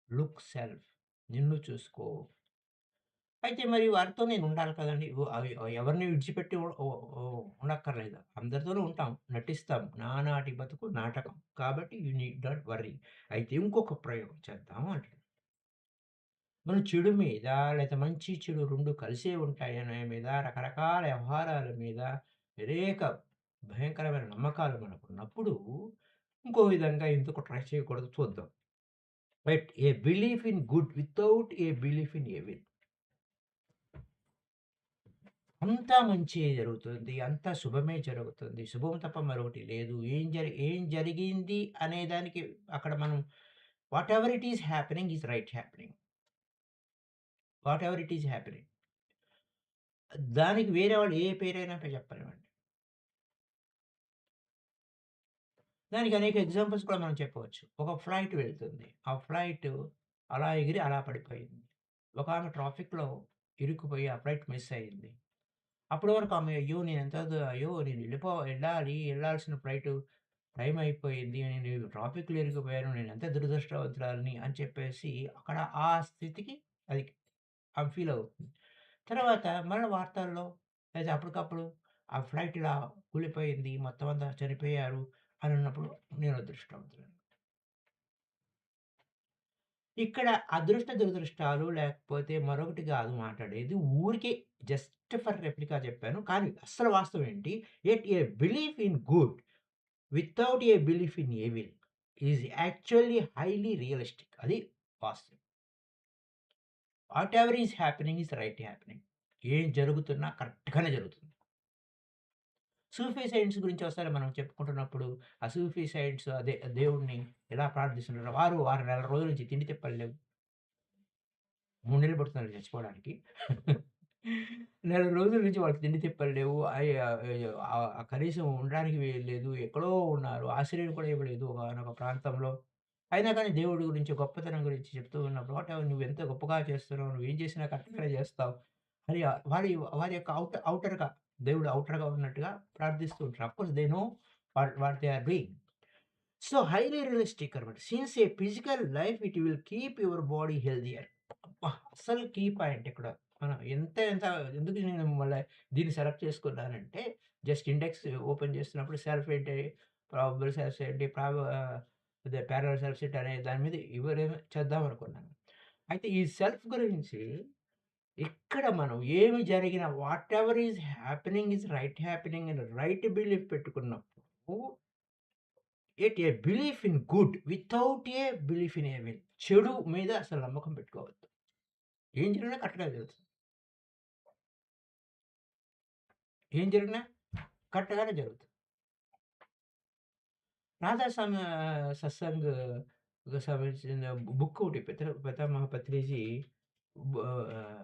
Look self. నిన్ను చూసుకో. అయితే మరి వారితో నేను ఉండాలి కదండీ! ఎవరిని విడిచిపెట్టి ఉ ఉ ఉ ఉండక్కర్లేదు. అందరితోనూ ఉంటాం. నటిస్తాం. నానాటి బతుకు నాటకం. కాబట్టి యూ నీడ్ నాట్ వర్రీ. అయితే ఇంకొక ప్రయోగం చేద్దాం అంటున్నా. మన చెడు మీద లేతే మంచి, చెడు 2 కలిసే ఉంటాయనే మీద రకరకాల వ్యవహారాల మీద అనేక భయంకరమైన నమ్మకాలు మనకున్నప్పుడు, ఇంకో విధంగా ఎందుకు ట్రై చేయకూడదో చూద్దాం. But A belief in good without a belief in evil. అంతా మంచే జరుగుతుంది. అంతా శుభమే జరుగుతుంది. శుభం తప్ప మరొకటి లేదు. ఏం జరిగింది అనే దానికి అక్కడ మనం whatever it is happening is right happening. Whatever it is happening. దానికి వేరే వాళ్ళు ఏ పేరైనా చెప్పనివ్వండి. దానికి అనేక ఎగ్జాంపుల్స్ కూడా మనం చెప్పవచ్చు. ఒక ఫ్లైట్ వెళ్తుంది. ఆ ఫ్లైట్ అలా ఎగిరి అలా పడిపోయింది. ఒకామె ట్రాఫిక్‌లో ఇరుక్కుపోయి ఆ ఫ్లైట్ మిస్ అయింది. అప్పటి వరకు ఆమె అయ్యో! అయ్యో! నేను ఎళ్ళాల్సిన ఫ్లైటు టైం అయిపోయింది. నేను ట్రాఫిక్‌లో ఇరుక్కుపోయాను. నేనెంత దురదృష్టవంతురాలిని అని చెప్పేసి అక్కడ ఆ స్థితికి అది ఆమె ఫీల్ అవుతుంది. తర్వాత మళ్ళా వార్తల్లో లేదా అప్పటికప్పుడు ఆ ఫ్లైట్ ఇలా కూలిపోయింది. మొత్తం అంతా చనిపోయారు అని అన్నప్పుడు నేను అదృష్టవంతురాలు. ఇక్కడ అదృష్ట దురదృష్టాలు లేకపోతే మరొకటి కాదు మాట్లాడేది. ఊరికే జస్ట్ ఫర్ రెప్లికా చెప్పాను. కానీ అస్సలు వాస్తవం ఏంటి? Yet a belief in good without a belief in evil is actually highly realistic. అది వాస్తవం. Whatever is happening is right happening. ఏం జరుగుతున్నా కరెక్ట్‌గానే జరుగుతుంది. సూఫీ సైన్స్ గురించి ఒకసారి మనం చెప్పుకుంటున్నప్పుడు, ఆ సూఫీ సైన్స్ అదే దేవుడిని ఎలా ప్రార్థిస్తుంటారో వారు నెల రోజుల నుంచి తిండి తిప్పలు లేవు. 3 నెలలు పడుతుందండి చచ్చిపోవడానికి. నెల రోజుల నుంచి వాళ్ళకి తిండి తిప్పలు లేవు. కనీసం ఉండడానికి వీలు లేదు. ఎక్కడో ఉన్నారు. ఆశ్రయం కూడా ఇవ్వలేదు ఒకానొక ప్రాంతంలో. అయినా కానీ దేవుడి గురించి, గొప్పతనం గురించి చెప్తూ ఉన్నప్పుడు, వాట్ ఎవర్ నువ్వెంత గొప్పగా చేస్తున్నావు, నువ్వేం చేసినా కరెక్ట్‌గానే చేస్తావు అని వారి వారి యొక్క ఔటర్‌గా దేవుడు ఔటర్‌గా ఉన్నట్టుగా ప్రార్థిస్తూ ఉంటారు. Of course they know what they are doing. So, highly realistic అన్నమాట. Since a physical life it will keep your body healthier. అబ్బా! అస్సలు కీ పాయింట్ ఇక్కడ. మనం ఎంత ఎందుకు నేను మళ్ళా దీన్ని సెలెక్ట్ చేసుకున్నానంటే, జస్ట్ ఇండెక్స్ ఓపెన్ చేస్తున్నప్పుడు సెల్ఫ్ ఏంటి, ప్రాబబుల్ సెల్ఫ్స్ ఏంటి, అదే పారలెల్ సెల్ఫ్స్ ఏంటి అనే దాని మీద చేద్దామనుకున్నాను. అయితే ఈ సెల్ఫ్ గురించి ఇక్కడ మనం ఏమి జరిగినా whatever is happening is right happening అని రైట్ బిలీఫ్ పెట్టుకున్నప్పుడు at a belief in good without a belief in evil. చెడు మీద అసలు నమ్మకం పెట్టుకోవద్దు. ఏం జరిగినా కరెక్ట్‌గా జరుగుతుంది. ఏం జరిగినా కరెక్ట్‌గానే జరుగుతుంది. రాధాస్వామి సత్సంగ్‌కి సంబంధించిన బుక్ ఒకటి పితామహ పత్రిజీ ఆహ్,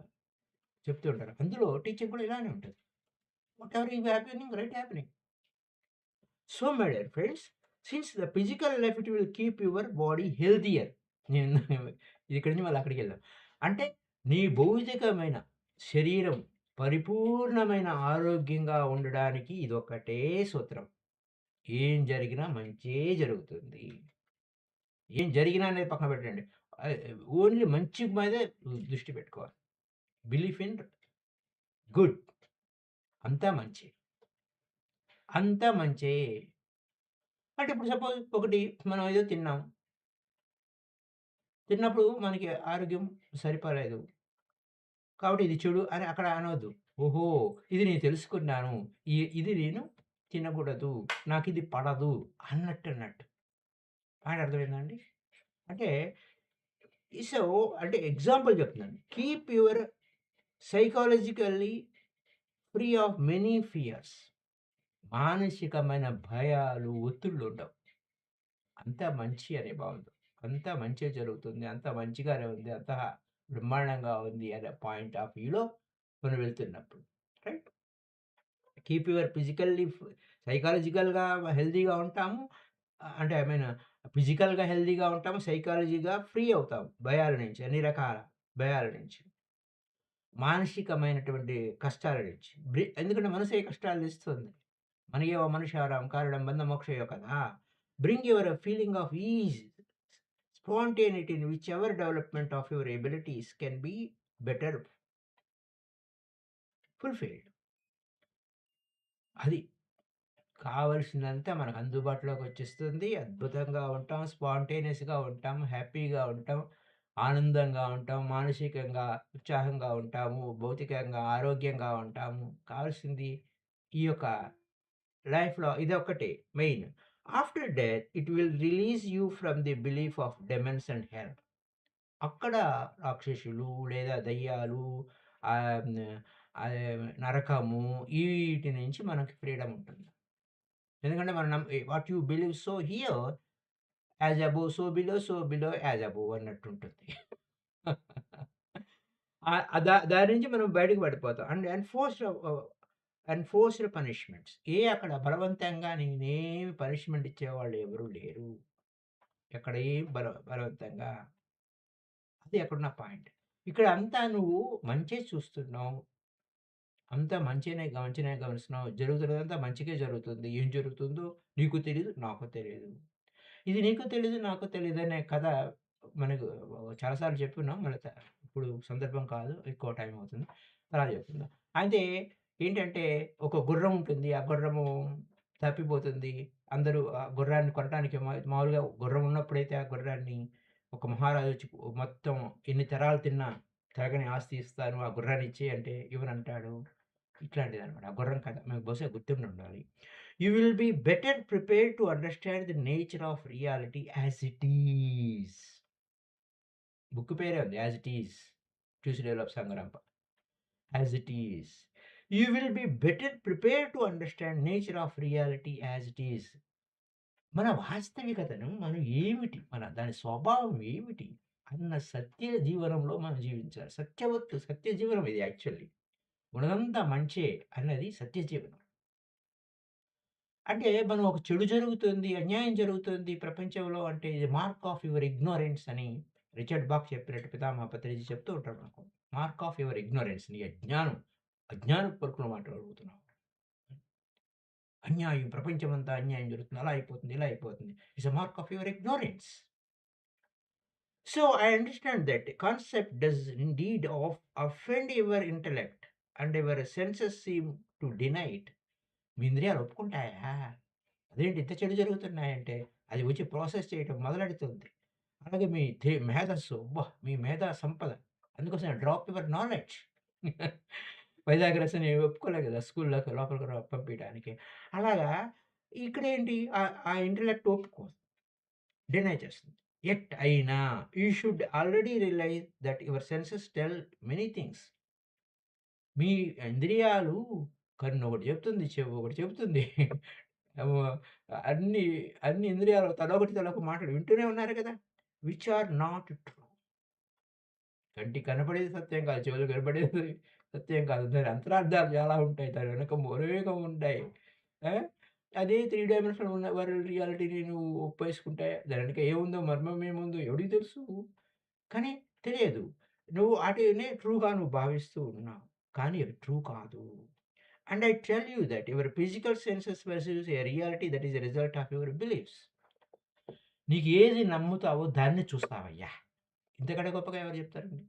చెప్తూ ఉంటారు. అందులో టీచింగ్ కూడా ఇలానే ఉంటది. What ever is happening right happening. So my dear friends, since the physical life it will keep your body healthier. నేను ఇక్కడి నుంచి మళ్ళీ అక్కడికెళ్ళాం. అంటే నీ భౌతికమైన శరీరం పరిపూర్ణమైన ఆరోగ్యంగా ఉండడానికి ఇదొక్కటే సూత్రం. ఏం జరిగినా మంచే జరుగుతుంది. ఏం జరిగినా అనేది పక్కన పెట్టండి. ఆహ్, ఓన్లీ మంచి మీదే దృష్టి పెట్టుకోవాలి. Belief in good. అంతా మంచే. అంతా మంచే. అంటే ఇప్పుడు సపోజ్ ఒకటి మనం ఏదో తిన్నాం. తిన్నప్పుడు మనకి ఆరోగ్యం సరిపోలేదు. కాబట్టి ఇది చెడు అని అక్కడ అనొద్దు. ఓహో! ఇది నేను తెలుసుకున్నాను. ఇది నేను తినకూడదు. నాకిది పడదు అన్నట్టన్నట్టు. పాయింట్ అర్థమైందా అండి? అంటే సో, అంటే ఎగ్జాంపుల్ చెప్తున్నాను. Keep your సైకాలజికల్లీ free of many fears. మానసికమైన భయాలు, ఒత్తిళ్ళుండవు. అంతా మంచి అనే భావనతో. అంతా మంచే జరుగుతుంది. అంతా మంచిగానే ఉంది. అంతా బ్రహ్మాండంగా ఉంది అనే పాయింట్ ఆఫ్ వ్యూలో మనం వెళ్తున్నప్పుడు. రైట్? కీప్ యువర్ సైకాలజికల్‌గా హెల్తీగా ఉంటాము. అంటే ఐ మీన్ ఫిజికల్‌గా హెల్తీగా ఉంటాము. సైకాలజీగా ఫ్రీ అవుతాము. భయాల నుంచి, అన్ని రకాల భయాల నుంచి. మానసికమైనటువంటి కష్టాల నుంచి. ఎందుకంటే మనసే కష్టాలు తెస్తుంది. మనయేవ మనుషారాం కారణం బంధ మోక్షయో కదా! Bring your feeling of is, spontaneity in which ever development of your abilities can be better fulfilled. అది. కావాల్సినంత మనకు అందుబాటులోకొచ్చేస్తుంది. అద్భుతంగా ఉంటాం. స్పాంటేనియస్‌గా ఉంటాం. హ్యాపీగా ఉంటాం. ఆనందంగా ఉంటాం. మానసికంగా ఉత్సాహంగా ఉంటాము. భౌతికంగా ఆరోగ్యంగా ఉంటాము. కావాల్సింది ఈ యొక్క లైఫ్‌లో ఇదొక్కటే main. After death it will release you from the belief of demons and hell. అక్కడ రాక్షసులు లేదా దయ్యాలు ఆహ్, హ్మ్, నరకము ఈటి నుంచి మనకి ఫ్రీడమ్ ఉంటుంది. ఎందుకంటే మనం what you believe so here as above so below, so below as above అన్నట్టుంటుంది. దాని నుంచి మనం బయటకి పడిపోతాం. And and force and forced punishments. అక్కడ బలవంతంగా నేనేమి పనిష్మెంట్ ఇచ్చేవాళ్ళు ఎవరు లేరు. ఎక్కడ ఏం బలవంతంగా. అది అక్కడున్న పాయింట్. ఇక్కడ అంతా నువ్వు మంచే చూస్తున్నావు. అంతా మంచినే గమనిస్తున్నావు. జరుగుతున్నదంతా మంచికే జరుగుతుంది. ఏం జరుగుతుందో నీకు తెలీదు, నాకు తెలీదు. ఇది నీకు తెలీదు, నాకు తెలీదనే కథ మనకు చాలా సార్లు చెప్పున్నాం. ఇప్పుడు సందర్భం కాదు. ఎక్కువ టైం అవుతుంది. తర్వాత చెప్తున్నా. అయితే ఏంటంటే ఒక గుర్రం ఉంటుంది. ఆ గుర్రము తప్పిపోతుంది. అందరూ ఆ గుర్రాన్ని కొనటానికి మామూలుగా గుర్రం ఉన్నప్పుడైతే ఆ గుర్రాన్ని ఒక మహారాజు వచ్చి మొత్తం ఎన్ని తరాలు తిన్నా తరగని ఆస్తి ఇస్తాను. ఆ గుర్రాన్ని ఇచ్చేయి అంటే ఇవ్వనంటాడు. ఇట్లాంటిదనమాట. ఆ గుర్రం కథ. మీకు బహుశా గుర్తుండుండాలి. You will be better prepared to understand the nature of reality as it is. Book పేరే ఉంది. As it is. ట్యూస్‌డే‌లో సంగరంప. As it is. You will be better prepared to understand nature of reality as it is. మన వాస్తవికతను మనం ఏమిటి? దాని స్వభావం ఏమిటి? అన్న సత్య జీవనంలో మనం జీవించాలి. సత్య జీవనం ఇది యాక్చువల్లీ. ఉన్నదంతా మంచే అన్నది సత్య జీవనం. అంటే మనం ఒక చెడు జరుగుతుంది, అన్యాయం జరుగుతుంది ప్రపంచంలో అంటే ఇది మార్క్ ఆఫ్ యువర్ ఇగ్నోరెన్స్ అని రిచర్డ్ బాక్ చెప్పినట్టు పితామహ పత్రిజీ చెప్తూ ఉంటాడు మనకు. మార్క్ ఆఫ్ యువర్ ఇగ్నోరెన్స్ నీ అజ్ఞానం. అజ్ఞానపు పలుకులు మాట్లాడగలుగుతున్నావు. అన్యాయం ప్రపంచమంతా అన్యాయం జరుగుతుంది. అలా అయిపోతుంది, ఇలా అయిపోతుంది. It's a mark of your ignorance. So I understand that concept does indeed offend your intellect and your senses seem to deny it. మీ ఇంద్రియాలు ఒప్పుకుంటాయా? అదేంటి ఇంత చెడు జరుగుతున్నాయంటే, అది వచ్చి ప్రాసెస్ చేయటం మొదలెడుతుంది. అలాగే మీ మేధస్సు అబ్బా! మీ మేధా సంపద. అందుకోసమే డ్రాప్ యువర్ నాలెడ్జ్. పైథాగరస్‌ని ఒప్పుకోలే కదా! స్కూల్‌లోకి లోపలికి పంపియడానికి. అలాగా ఇక్కడేంటి ఆ ఇంటలెక్ట్ ఒప్పుకోదు. డినై చేస్తుంది. అయినా you should already realize that your senses tell many things. మీ ఇంద్రియాలు కన్ను ఒకటి చెప్తుంది, చెవి ఒకటి చెప్తుంది. ఆహ్, అన్ని అన్ని ఇంద్రియాలు తలొకటి మాటలు వింటూనే ఉన్నారు కదా! Which are not true. కంటికి కనపడేది సత్యం కాదు. చెవులకు వినపడేది సత్యం కాదు. దాని అంతరార్థాలు చాలా ఉంటాయి. దాని వెనక మరేకం ఉంటాయి. ఆ! అదే 3 డైమెన్షనల్ ఉన్న వరల్డ్ రియాలిటీని నువ్వు ఒప్పేసుకుంటే దాని వెనక ఏముందో మర్మం ఏముందో ఎవడికి తెలుసు? కానీ తెలియదు. నువ్వు ఆటినే ట్రూగా నువ్వు భావిస్తూ ఉన్నావు. కానీ అవి ట్రూ కాదు. And I tell you that your physical senses versus a reality that is a result of your beliefs. నీకు ఏది నమ్ముతావో దాన్ని చూస్తావయ్యా! ఇంతకంటే గొప్పగా ఎవరు చెప్తారండి?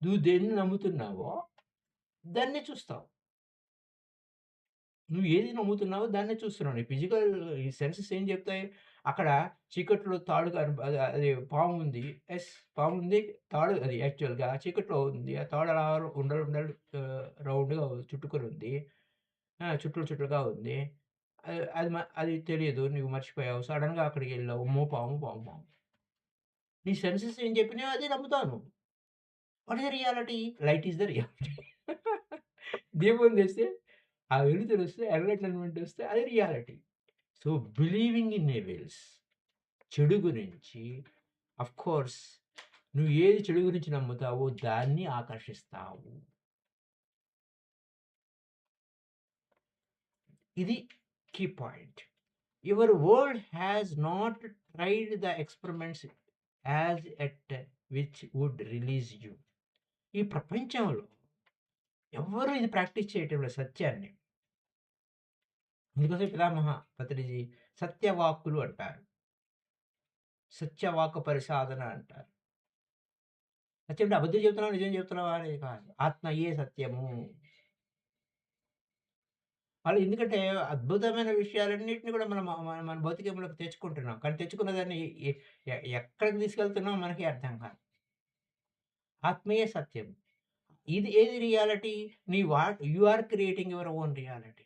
నువ్వు దేన్ని నమ్ముతున్నావో దాన్నే చూస్తావు. నువ్వు ఏది నమ్ముతున్నావో దాన్నే చూస్తున్నావు. నీ ఫిజికల్ ఈ సెన్సెస్ ఏం చెప్తాయి? అక్కడ చీకట్లో తాడు అది అది పాముంది. పాముంది. తాడు అది యాక్చువల్‌గా చీకట్లో ఉంది. ఆ తాడు అలా ఉండలు ఉండలు రౌండ్‌గా చుట్టుకొని ఉంది. చుట్టలుగా ఉంది. అది తెలీదు. నువ్వు మర్చిపోయావు. సడెన్‌గా అక్కడికెళ్ళావు. అమ్మో! పాము, పాము, పాము. నీ సెన్సెస్ ఏం చెప్పినాయో అదే నమ్ముతావు నువ్వు. What is the reality? Light is the reality. దీపం తెస్తే ఆ వెలుతురొస్తే ఎన్లైటన్‌మెంట్ వస్తే అది reality. So, believing in evils చెడు గురించి ఆఫ్‌కోర్స్ నువ్వు ఏది చెడు గురించి నమ్ముతావో దాన్ని ఆకర్షిస్తావు. ఇది key point. Your world has not tried the experiments as at which would release you. ఈ ప్రపంచంలో ఎవ్వరు ఇది ప్రాక్టీస్ చేయటం లేదు సత్యాన్ని. అందుకోసమే పితామహ పత్రిజీ సత్యవాక్కులు అంటారు. సత్యవాక్కు పరిసాధన అంటారు. సత్యం అంటే అబద్ధం చెప్తున్నావా? నిజం చెప్తున్నావా? అనేది కాదు. ఆత్మయే సత్యము. వాళ్ళు ఎందుకంటే అద్భుతమైన విషయాలన్నిటిని కూడా మనం మన మన భౌతికంలోకి తెచ్చుకుంటున్నాం. కానీ తెచ్చుకున్న దాన్ని ఎ ఎ ఎక్కడికి తీసుకెళ్తున్నామో మనకే అర్థం కాదు. ఆత్మీయ సత్యం. ఏది reality? You are creating your own reality.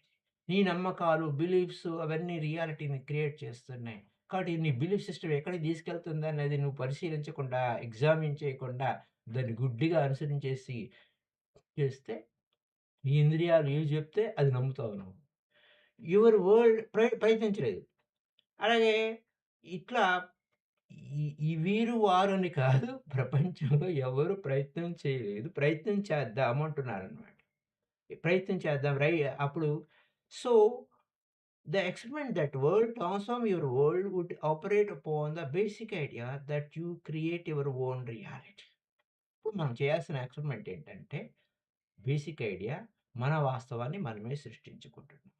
నీ నమ్మకాలు, బిలీఫ్స్ అవన్నీ రియాలిటీని క్రియేట్ చేస్తున్నాయి. కాబట్టి నీ బిలీఫ్ సిస్టమ్ ఎక్కడికి తీసుకెళ్తుందనేది నువ్వు పరిశీలించకుండా, ఎగ్జామిన్ చేయకుండా, దాన్ని గుడ్డిగా అనుసరించేసి చేస్తే, నీ ఇంద్రియాలు ఏవి చెప్తే అది నమ్ముతావు నువ్వు. యువర్ వరల్డ్ ప్రయత్నించలేదు. అలాగే ఇట్లా ఈ వీరు, వారు అని కాదు. ప్రపంచంలో ఎవరు ప్రయత్నం చేయలేదు. ప్రయత్నం చేద్దాం అంటున్నారనమాట. ప్రయత్నం చేద్దాం. అప్పుడు so, the experiment that world transform your world would operate upon the basic idea that you create your own reality. ఇప్పుడు మనం చేయాల్సిన ఎక్స్‌పెరిమెంట్ ఏంటంటే, బేసిక్ ఐడియా మన వాస్తవాన్ని మనమే సృష్టించుకుంటున్నాం.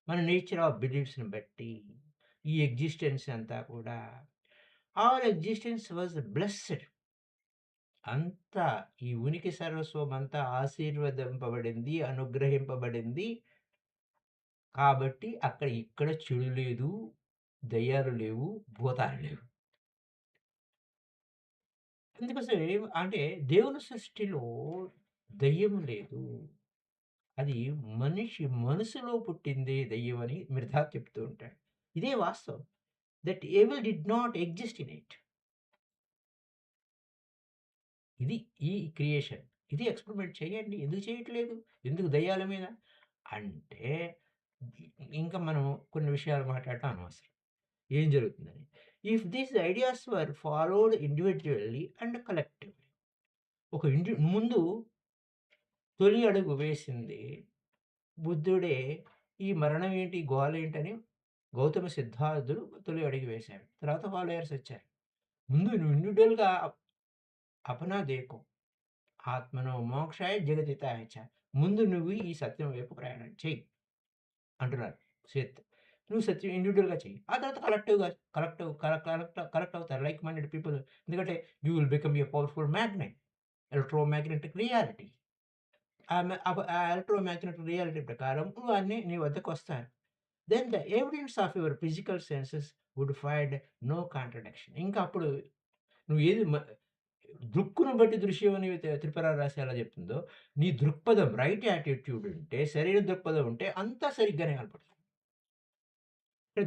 మన నేచర్ ఆఫ్ బిలీఫ్స్‌ని బట్టి, ఈ ఎగ్జిస్టెన్స్ అంతా కూడా ఆల్ ఎగ్జిస్టెన్స్ వాస్ బ్లెస్డ్. అంతా ఈ ఉనికి సర్వస్వం అంతా ఆశీర్వదింపబడింది, అనుగ్రహింపబడింది. కాబట్టి అక్కడ ఇక్కడ చెడు లేదు, దెయ్యాలు లేవు, భూతాలు లేవు. అందుకోసమే అంటే దేవుని సృష్టిలో దెయ్యం లేదు. అది మనిషి మనసులో పుట్టిందే దెయ్యం అని మిర్జాద్ చెప్తూ ఉంటాడు. ఇదే వాస్తవం. That evil did not exist in it. ఇది ఈ క్రియేషన్. ఇది ఎక్స్‌పెరిమెంట్ చేయండి. ఎందుకు చేయట్లేదు? ఎందుకు దెయ్యాల మీద? అంటే ఇంకా మనం కొన్ని విషయాలు మాట్లాడటం అనవసరం. ఏం జరుగుతుందని. If these ideas were followed individually and collectively. ఒక ముందు తొలి అడుగు వేసింది బుద్ధుడే. ఈ మరణం ఏంటి? గోలేంటని గౌతమ సిద్ధార్థుడు తొలి అడుగు వేశాడు. తర్వాత ఫాలోయర్స్ వచ్చారు. ముందు నువ్వు ఇండివిడ్యుయల్‌గా అపనా దేకో. ఆత్మనో మోక్షాయ జగతితాయ చ. ముందు నువ్వు ఈ సత్యం వైపు ప్రయాణం చెయ్యి అంటున్నారు సేత్. నువ్వు సత్యం ఇండివిడ్యుయల్‌గా చెయ్యి. ఆ తర్వాత కలెక్టివ్‌గా కలెక్ట్ అవుతారు లైక్ మైండెడ్ పీపుల్. ఎందుకంటే you will become a powerful magnet. Electromagnetic reality. ఆ ఎలక్ట్రోమాగ్నెటిక్ రియాలిటీ ప్రకారం అన్నీ నీ వద్దకొస్తాయి. Then the evidence of your physical senses would find no contradiction. ఇంకా అప్పుడు నువ్వు ఏది దృక్కును బట్టి దృశ్యం అని త్రిపుర రహస్య ఎలా చెప్తుందో, నీ దృక్పథం రైట్ యాటిట్యూడ్ ఉంటే, సరైన దృక్పథం ఉంటే అంతా సరిగ్గానే కనపడుతుంది. ఇక్కడ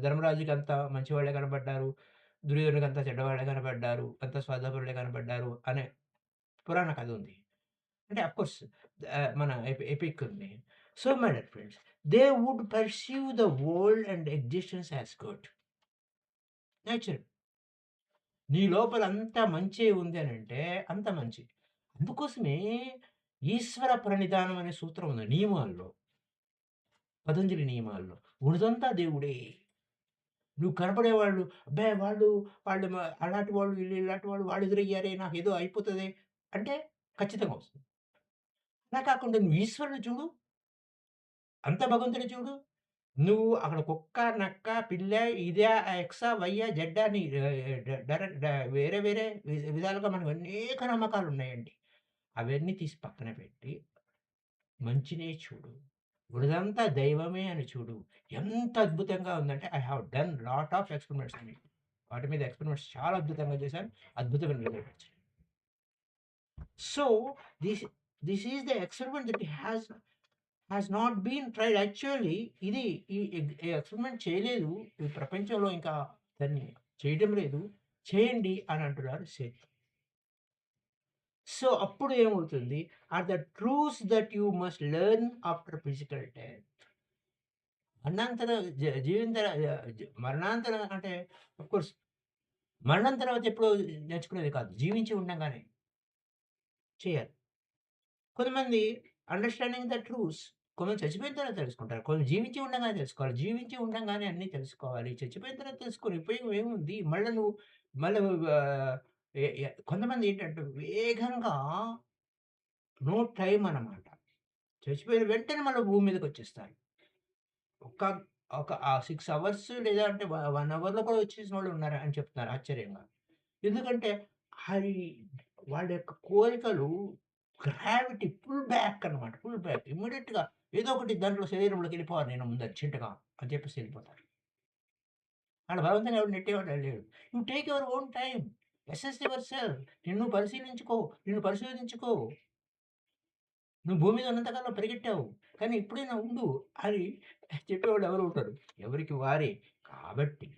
ధర్మరాజుకి అంతా మంచివాళ్ళే కనపడ్డారు. దుర్యోధనుడికి అంతా చెడ్డవాళ్ళే కనపడ్డారు. అంతా స్వార్థపరులే కనపడ్డారు అనే పురాణ కథ ఉంది. అంటే అఫ్‌కోర్స్ మన ఎపిక్ ఉంది. So my dear friends, they would perceive the world and existence as good. Nature. నీ లోపల అంతా మంచే ఉంది అనంటే అంత మంచి. అందుకోసమే ఈశ్వర ప్రణిధానం అనే సూత్రం ఉంది నియమాల్లో. పతంజలి నియమాల్లో. ఉన్నదంతా దేవుడే. నువ్వు కనపడేవాళ్ళు, అబ్బే! వాళ్ళు అలాంటి వాళ్ళు, వీళ్ళు ఇలాంటి వాళ్ళు, వాళ్ళు ఎదురయ్యారే నాకేదో అయిపోతదే అంటే ఖచ్చితంగా వస్తుంది. అలా కాకుండా నువ్వు ఈశ్వరుని చూడు, అంతా భగవంతుడిని చూడు. నువ్వు అక్కడ కుక్క, నక్క, పిల్ల ఇదా, ఎక్సా, వైయ్యా, జెడ్డా అని వేరే వేరే విధాలుగా మనకు అనేక నమ్మకాలున్నాయండి. అవన్నీ తీసి పక్కన పెట్టి మంచినే చూడు. ఉన్నదంతా దైవమే అని చూడు. ఎంత అద్భుతంగా ఉందంటే I have done lot of experiments అండి. వాటి మీద ఎక్స్‌పెరిమెంట్స్ చాలా అద్భుతంగా చేశాను. అద్భుతమైన రిజల్ట్ వచ్చింది. So, this this is the experiment that has not been tried. Actually ఇది ఈ ఎక్స్‌పెరిమెంట్ చేయలేదు. ఈ ప్రపంచంలో ఇంకా దాన్ని చేయడం లేదు. చేయండి అని అంటున్నారు సేత్. సో, అప్పుడు ఏమవుతుంది? Are the truths that you must learn after physical death. మరణాంతర జీవింతర మరణాంతరం అంటే ఆఫ్‌కోర్స్ మరణం తర్వాత ఎప్పుడో నేర్చుకునేది కాదు. జీవించి ఉండంగానే చేయాలి. కొంతమంది అండర్‌స్టాండింగ్ ద ట్రూత్స్. కొంతమంది చచ్చిపోయిన తర్వాత తెలుసుకుంటారు. కొందరు జీవించి ఉండంగానే తెలుసుకోవాలి. జీవించి ఉండంగానే అన్నీ తెలుసుకోవాలి. చచ్చిపోయిన తర్వాత తెలుసుకొని ఉపయోగం ఏముంది? మళ్ళా నువ్వు మళ్ళా ఎ ఎ కొంతమంది ఏంటంటే వేగంగా నో టైమ్ అన్నమాట. చచ్చిపోయిన వెంటనే మళ్ళా భూమి మీదకొచ్చేస్తారు. ఒక ఒక 6 అవర్స్ లేదా అంటే 1 అవర్‌లో కూడా వచ్చేసినోళ్ళు ఉన్నారు అని చెప్తున్నారు ఆశ్చర్యంగా. ఎందుకంటే అది వాళ్ళ యొక్క కోరికలు గ్రావిటీ పుల్ బ్యాక్ అన్నమాట. Pull back. ఇమ్మీడియేట్‌గా ఏదో ఒకటి దాంట్లో శరీరంలోకి వెళ్ళిపోవాలి నేను ముందు అర్జెంట్‌గా అని చెప్పేసి వెళ్ళిపోతారు. ఆడ భగవంతుడు ఎవడు నెట్టేవాడు లేడు. You take your own time. Assess your self. నిన్ను పరిశీలించుకో. నిన్ను పరిశోధించుకో. నువ్వు భూమి మీద ఉన్నంత కాలం పరిగెట్టావు. కానీ ఇప్పుడైనా ఉండు అని చెప్పేవాళ్ళు ఎవరు ఉంటారు? ఎవరికి వారే. కాబట్టి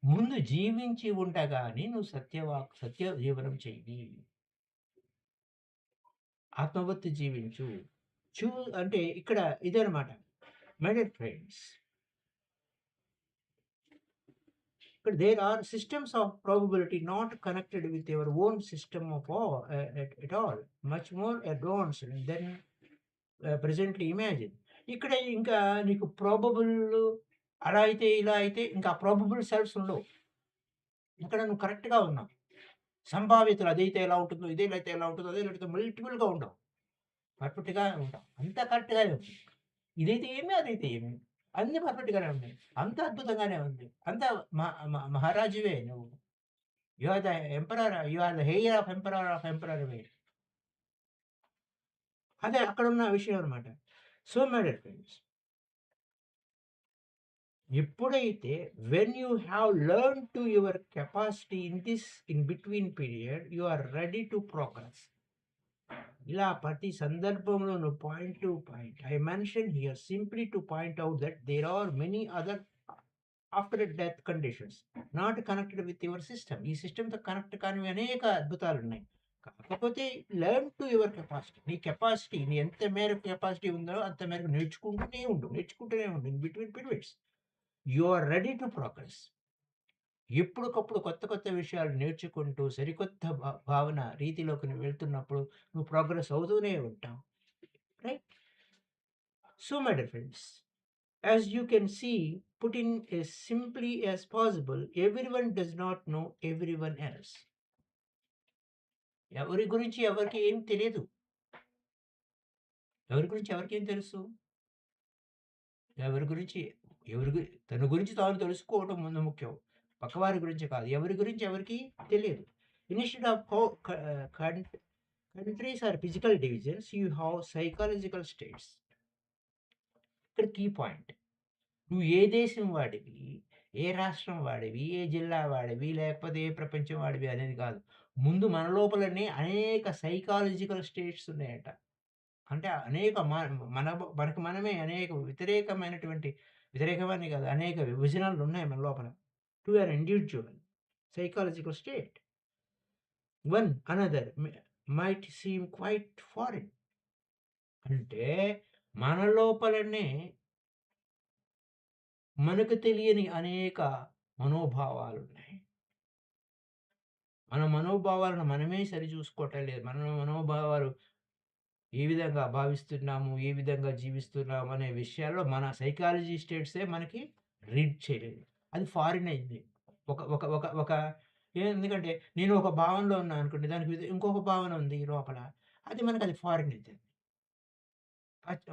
ముందు జీవించి ఉండగానే నువ్వు సత్య జీవనం చెయ్యి. ఆత్మవత్తు జీవించు. చూ అంటే ఇక్కడ ఇదనమాట. My dear friends, there are systems of probability not connected with your own system of all at all, much more advanced than presently imagine. ఇక్కడ ఇంకా నీకు ప్రాబబుల్ అలా అయితే, ఇలా అయితే ఇంకా ప్రాబబుల్ సెల్ఫ్స్ ఉండవు. ఇక్కడ నువ్వు కరెక్ట్‌గా ఉన్నావు. సంభావ్యతలు అదైతే ఎలా ఉంటుందో, ఇదైతే ఎలా ఉంటుందో, అదే లేకపోతే మల్టిపుల్‌గా ఉండవు. పర్ఫెక్ట్‌గా ఉంటాం. అంతా కరెక్ట్‌గానే ఉంది. ఇదైతే ఏమి, అదైతే ఏమి. అన్నీ పర్ఫెక్ట్‌గానే ఉన్నాయి. అంతా అద్భుతంగానే ఉంది. అంతా మ మ మహారాజువే నువ్వు. You are the emperor. You are the heir of ఎంపరర్‌వే. అదే అక్కడున్న విషయం అన్నమాట. సో మై డియర్ ఫ్రెండ్స్, ఎప్పుడైతే when you have learn to your capacity in between period, you are ready to progress. ఇలా ప్రతి సందర్భంలోను point to point. I mention here simply to point out that there are many other after death conditions not connected with your system. ఈ సిస్టమ్‌తో connect కానివి అనేక అద్భుతాలున్నాయి. కాకపోతే learn to your capacity. నీ capacity, నీ ఎంత మేరకు కెపాసిటీ ఉందో అంత మేరకు నేర్చుకుంటూనే ఉండు. In between periods you are ready to progress. ఎప్పటికప్పుడు కొత్త కొత్త విషయాలు నేర్చుకుంటూ సరికొత్త భావన రీతిలోకి నువ్వు వెళ్తున్నప్పుడు నువ్వు ప్రోగ్రెస్ అవుతూనే ఉంటావు. Right? So my dear friends, as you can see, put in as simply as possible, everyone does not know everyone else. ఎవరి గురించి ఎవరికి ఏం తెలియదు. ఎవరి గురించి ఎవరికేం తెలుసు? ఎవరి గురించి తన గురించి తాను తెలుసుకోవడం ముందు ముఖ్యం. పక్కవారి గురించి కాదు. ఎవరి గురించి ఎవరికీ తెలియదు. Instead of countries are physical divisions, you have psychological states. ఇక్కడ కీ పాయింట్. నువ్వు ఏ దేశం వాడివి, ఏ రాష్ట్రం వాడివి, ఏ జిల్లా వాడివి, లేకపోతే ఏ ప్రపంచం వాడివి అనేది కాదు. ముందు మన లోపలనే అనేక సైకాలజికల్ స్టేట్స్ ఉన్నాయట. అంటే అనేక మనకు మనమే అనేక వ్యతిరేకమని కాదు, అనేక విభజనలు ఉన్నాయి మన లోపల. To an individual psychological state. One another might seem quite foreign. అంటే మన లోపలనే మనకు తెలియని అనేక మనోభావాలున్నాయి. మన మనోభావాలను మనమే సరిచూసుకోవటం లేదు. మన మనోభావాలు ఏ విధంగా భావిస్తున్నాము, ఏ విధంగా జీవిస్తున్నాము అనే విషయాల్లో మన సైకాలజీ స్టేట్సే మనకి రీడ్ చేయలేదు. అది ఫారిన్ అయింది. ఒక ఒక ఒక ఒక ఎందుకంటే నేను ఒక భావనలో ఉన్నాను అనుకోండి. దానికి ఇంకొక భావన ఉంది లోపల. అది ఫారిన్ అయితది.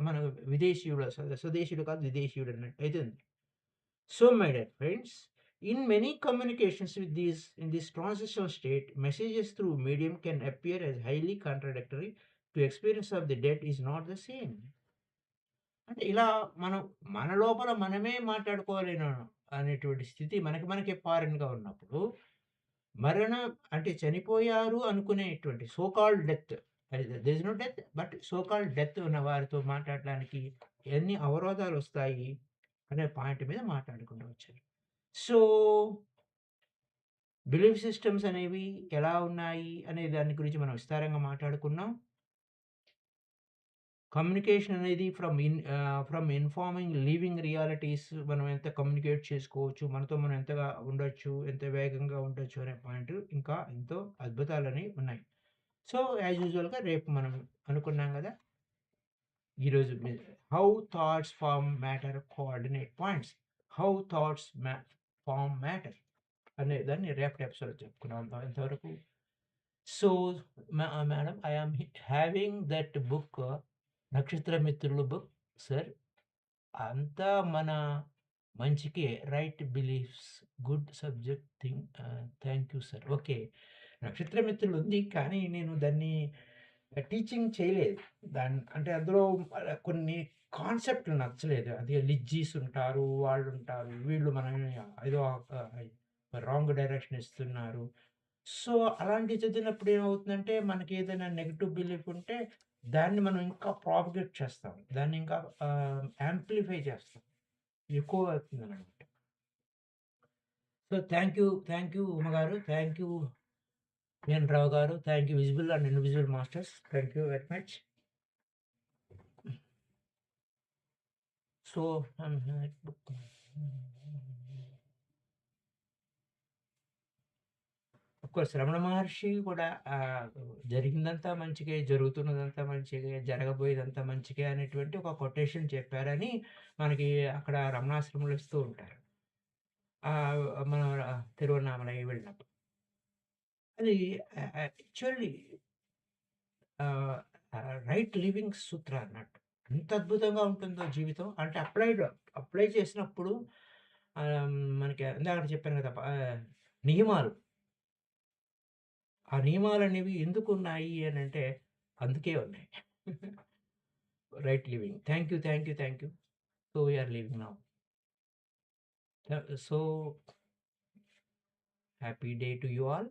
మన విదేశీయుడు స్వదేశీయుడు కాదు, విదేశీయుడు అన్నట్టు అయితుంది. So, my dear friends, in many communications in this transitional state, messages through medium can appear as highly contradictory. To experience of the dead is not the same. అంటే ఇలా మనం మన లోపల మనమే మాట్లాడుకోలేను అనేటువంటి స్థితి మనకే ఫారిన్‌గా ఉన్నప్పుడు, మరణం అంటే చనిపోయారు అనుకునేటువంటి so called death, there is no death, but so called death ఉన్న వారితో మాట్లాడడానికి ఎన్ని అవరోధాలొస్తాయి అనే పాయింట్ మీద మాట్లాడుకుంటూ వచ్చారు. సో, బిలీఫ్ సిస్టమ్స్ అనేవి ఎలా ఉన్నాయి అనే దాని గురించి మనం విస్తారంగా మాట్లాడుకున్నాం. కమ్యూనికేషన్ అనేది ఫ్రమ్ ఇన్ఫార్మింగ్ లివింగ్ రియాలిటీస్ మనం ఎంత కమ్యూనికేట్ చేసుకోవచ్చు, మనతో మనం ఎంతగా ఉండొచ్చు, ఎంత వేగంగా ఉండొచ్చు అనే పాయింట్ ఇంకా ఎంతో అద్భుతాలని ఉన్నాయి. సో, యాజ్ యూజువల్‌గా రేపు మనం అనుకున్నాం గదా! ఈరోజు how thoughts form matter coordinate points. How thoughts form matter అనే దాన్ని రేపటి ఎపిసోడ్‌లో చెప్పుకున్నాం. అంతవరకు so, madam, I am having that book, 'Nakshatra Mitrulu' book sir. అంతా మన మంచికే. Right beliefs, good subject thing. Thank you sir. Okay. 'Nakshatra Mitrulu' ఉంది. కానీ నేను దాన్ని టీచింగ్ చేయలేదు. అంటే అందులో కొన్ని కాన్సెప్ట్‌లు నచ్చలేదు. అది లిజ్జీస్ ఉంటారు, వాళ్ళుంటారు, వీళ్ళు మనల్ని ఏదో రాంగ్ డైరెక్షన్ ఇస్తున్నారు. సో, అలాంటివి చదివినప్పుడు ఏమవుతుందంటే, మనకేదైనా నెగెటివ్ బిలీఫ్ ఉంటే, దాన్ని మనం ఇంకా ప్రాపగేట్ చేస్తాం. దాన్ని ఇంకా యాంప్లిఫై చేస్తాం. ఎక్కువ అవుతుందనమాట. సో, థాంక్ యూ ఉమ గారు. Thank you N Rao garu. Thank you visible and invisible masters. Thank you very much. So, of course Ramana Maharshi కూడా జరిగిందంతా మంచికే, జరుగుతున్నదంతా మంచిగే, జరగబోయేదంతా మంచికే అనేటువంటి ఒక కొటేషన్ చెప్పారని మనకి అక్కడ రమణాశ్రమంలో ఇస్తూ ఉంటారు. మనం తిరువన్నామలై వెళ్ళినప్పుడు. అది యాక్చువల్లీ ఆహ్, రైట్ లివింగ్ సూత్ర అన్నట్టు. ఎంత అద్భుతంగా ఉంటుందో జీవితం. అంటే అప్లై చేసినప్పుడు మనకి ఇందాకడ చెప్పాను కదా! నియమాలు. ఆ నియమాలనేవి ఎందుకున్నాయి అనంటే అందుకే ఉన్నాయి. Right living. Thank you. Thank you. Thank you. So, we are living now. So, happy day to you all.